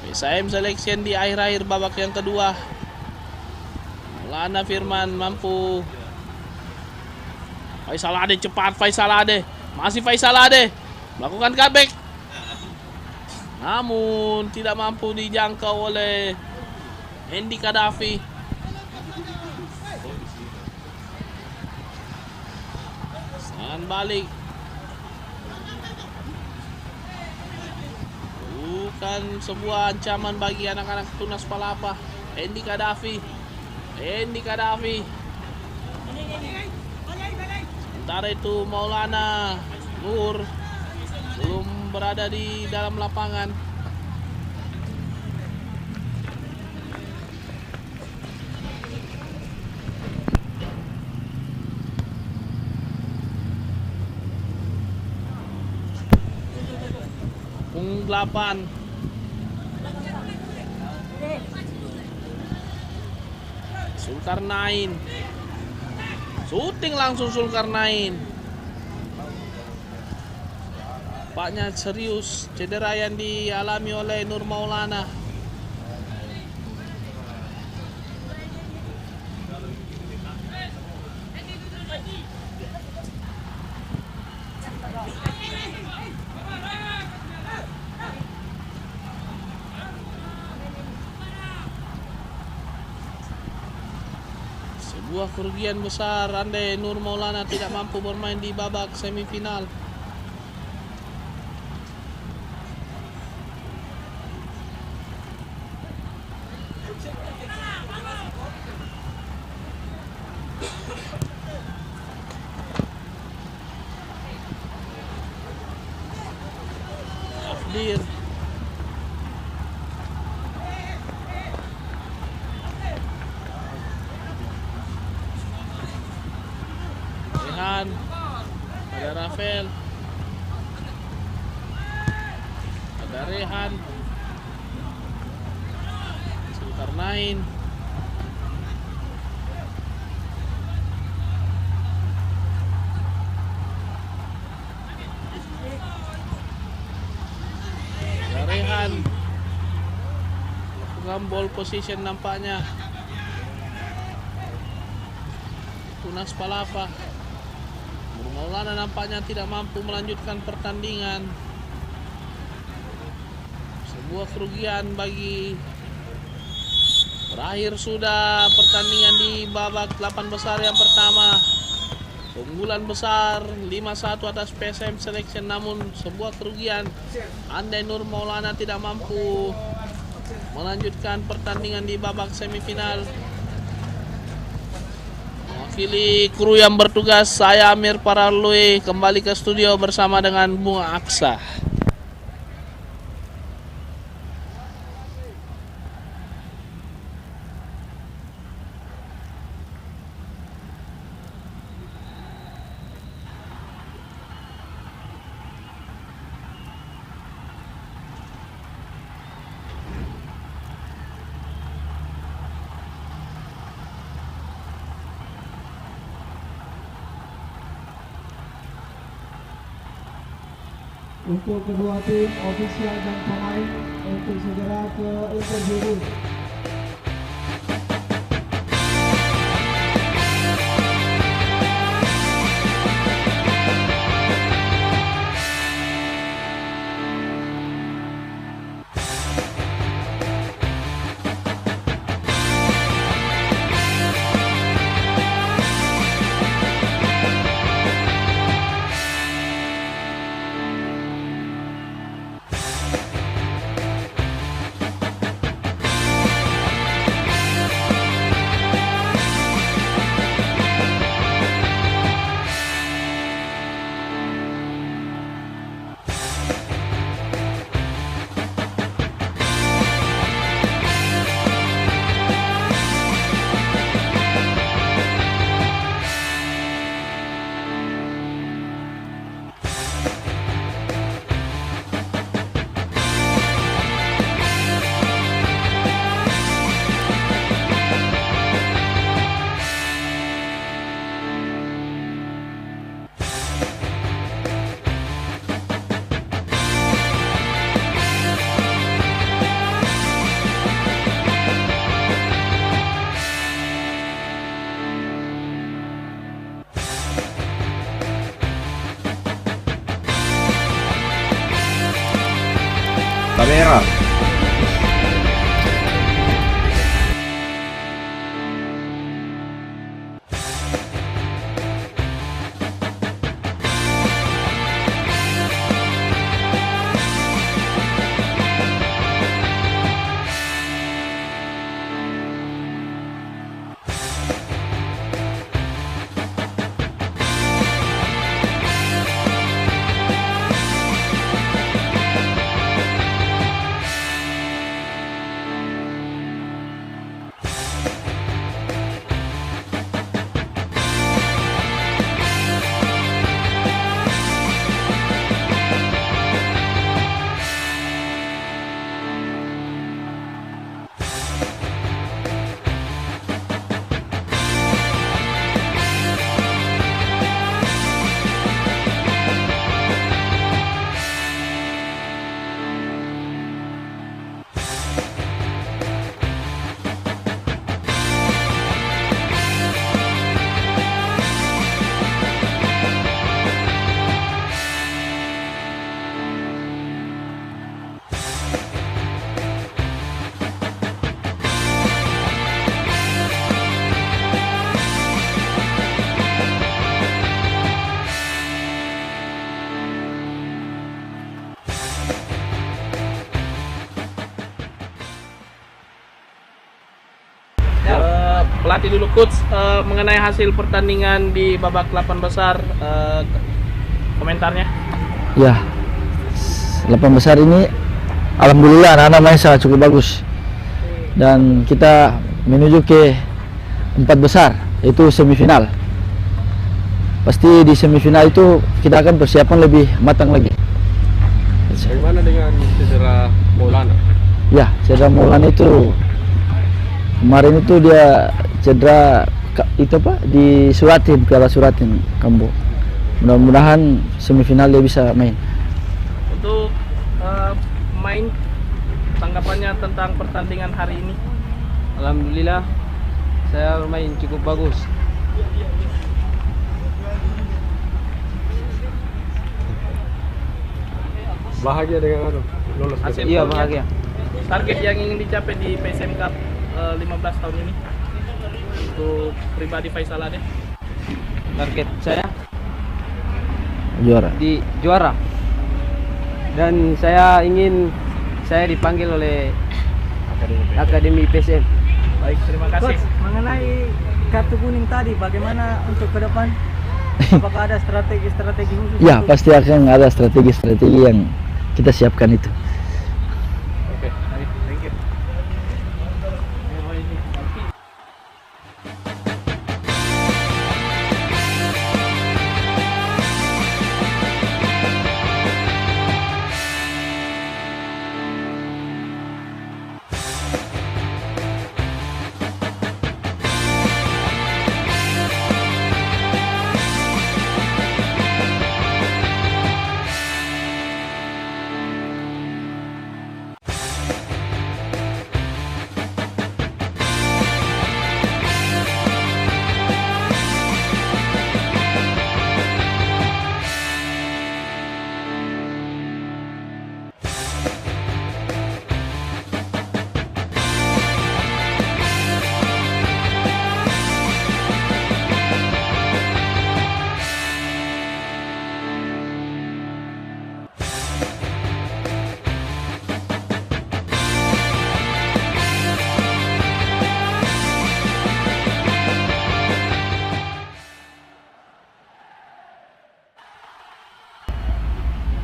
PSM selection di akhir-akhir babak yang kedua. Maulana Firman mampu. Faisal Ade cepat, Faisal Ade. Masih Faisal Ade melakukan cutback. Namun tidak mampu dijangkau oleh Hendy Kadafi. Serangan balik. Bukan sebuah ancaman bagi anak-anak Tunas Palapa. Hendy Kadafi. Sementara itu Maulana Nur belum berada di dalam lapangan. Pung 8. Zulkarnain. Syuting langsung Zulkarnain. Nampaknya serius cedera yang dialami oleh Nur Maulana. Sebuah kerugian besar andai Nur Maulana tidak mampu bermain di babak semifinal. Afdir. Rehan. Ada Rafael. Ada Rehan. Zulkarnain. Rehan lakukan ball position nampaknya Tunas Palapa. Nur Maulana nampaknya tidak mampu melanjutkan pertandingan. Sebuah kerugian bagi berakhir sudah pertandingan di babak 8 besar yang pertama. Keunggulan besar 5-1 atas PSM Selection, namun sebuah kerugian andai Nur Maulana tidak mampu melanjutkan pertandingan di babak semifinal. Mewakili kru yang bertugas, saya Amir Paralui kembali ke studio bersama dengan Bunga Aksa. Untuk kedua tim, ofisial dan pemain untuk segera ke interview. merah. Pelatih dulu coach, mengenai hasil pertandingan di babak 8 besar, komentarnya. Ya, 8 besar ini alhamdulillah anak-anak main sangat cukup bagus. Dan kita menuju ke 4 besar, itu semifinal. Pasti di semifinal itu kita akan persiapan lebih matang lagi. Bagaimana dengan cedera Maulana? Ya, cedera Maulana itu kemarin itu dia cedera itu apa di Suratin, Piala Suratin Kambo. Mudah-mudahan semifinal dia bisa main. Untuk main, tanggapannya tentang pertandingan hari ini? Alhamdulillah saya main cukup bagus. Bahagia dengan lolos Hasil Iya, golnya. bahagia. Target yang ingin dicapai di PSM Cup 15 tahun ini untuk pribadi Faisal Ade? Target saya Juara. di juara. Dan saya ingin saya dipanggil oleh Akademi PSM. Baik, terima kasih. Coach, mengenai kartu kuning tadi, bagaimana untuk ke depan? Apakah ada strategi khusus? Ya, untuk- pasti akan ada strategi-strategi yang kita siapkan itu. Oke, baik, thank you.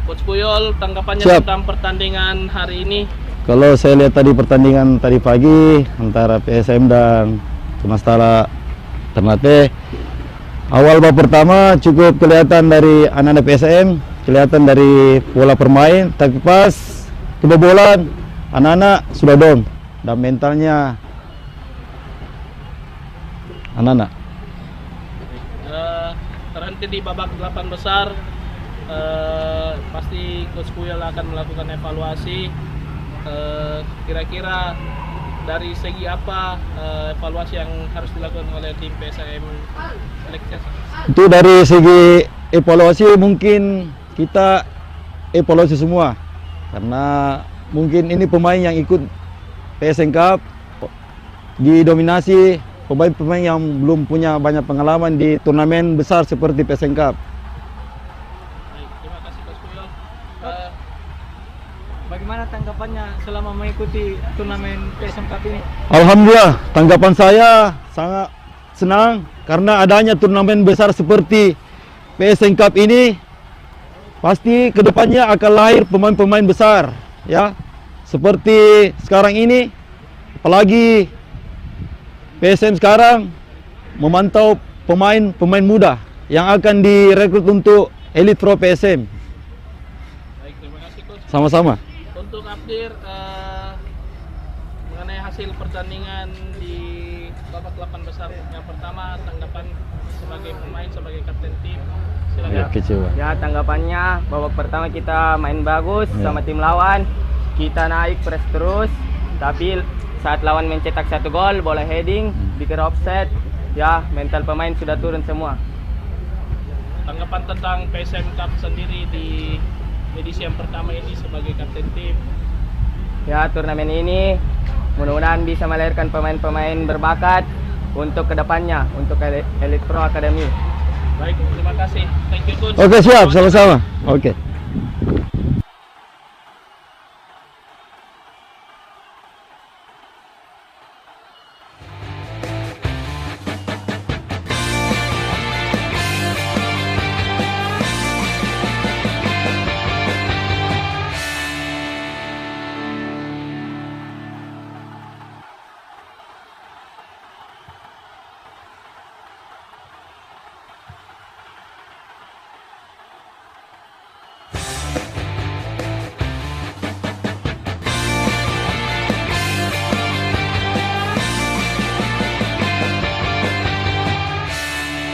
Coach Puyol, tanggapannya Siap. tentang pertandingan hari ini? Kalau saya lihat tadi pertandingan tadi pagi antara PSM dan Tumastala Ternate, awal babak pertama cukup kelihatan dari anak-anak PSM, kelihatan dari pola permain, tapi pas kebobolan anak-anak sudah down dan mentalnya anak-anak. Terhenti di babak 8 besar, pasti Coach Puyol akan melakukan evaluasi. Kira-kira dari segi apa evaluasi yang harus dilakukan oleh tim PSM Seleksi? Itu dari segi evaluasi mungkin kita evaluasi semua karena mungkin ini pemain yang ikut PSM Cup, didominasi pemain-pemain yang belum punya banyak pengalaman di turnamen besar seperti PSM Cup. Baik, terima kasih Coach Puyol. Bagaimana tanggapannya selama mengikuti turnamen PSM Cup ini? Alhamdulillah, tanggapan saya sangat senang karena adanya turnamen besar seperti PSM Cup ini. Pasti kedepannya akan lahir pemain-pemain besar, ya. Seperti sekarang ini, apalagi PSM sekarang memantau pemain-pemain muda yang akan direkrut untuk Elite Pro PSM. Baik, terima kasih Coach. Sama-sama. Untuk update mengenai hasil pertandingan di babak 8 besar yang pertama, tanggapan sebagai pemain, sebagai kapten tim, silakan. Kecewa. Ya, tanggapannya babak pertama kita main bagus sama tim lawan. Kita naik press terus, tapi saat lawan mencetak 1 gol, bola heading, dikira offset, ya mental pemain sudah turun semua. Tanggapan tentang PSM Cup sendiri di edisi yang pertama ini sebagai kapten tim. Ya, turnamen ini mudah-mudahan bisa melahirkan pemain-pemain berbakat untuk kedepannya, untuk Elite Pro Academy. Baik, terima kasih. Thank you Coach. Oke, siap, sama-sama. Oke.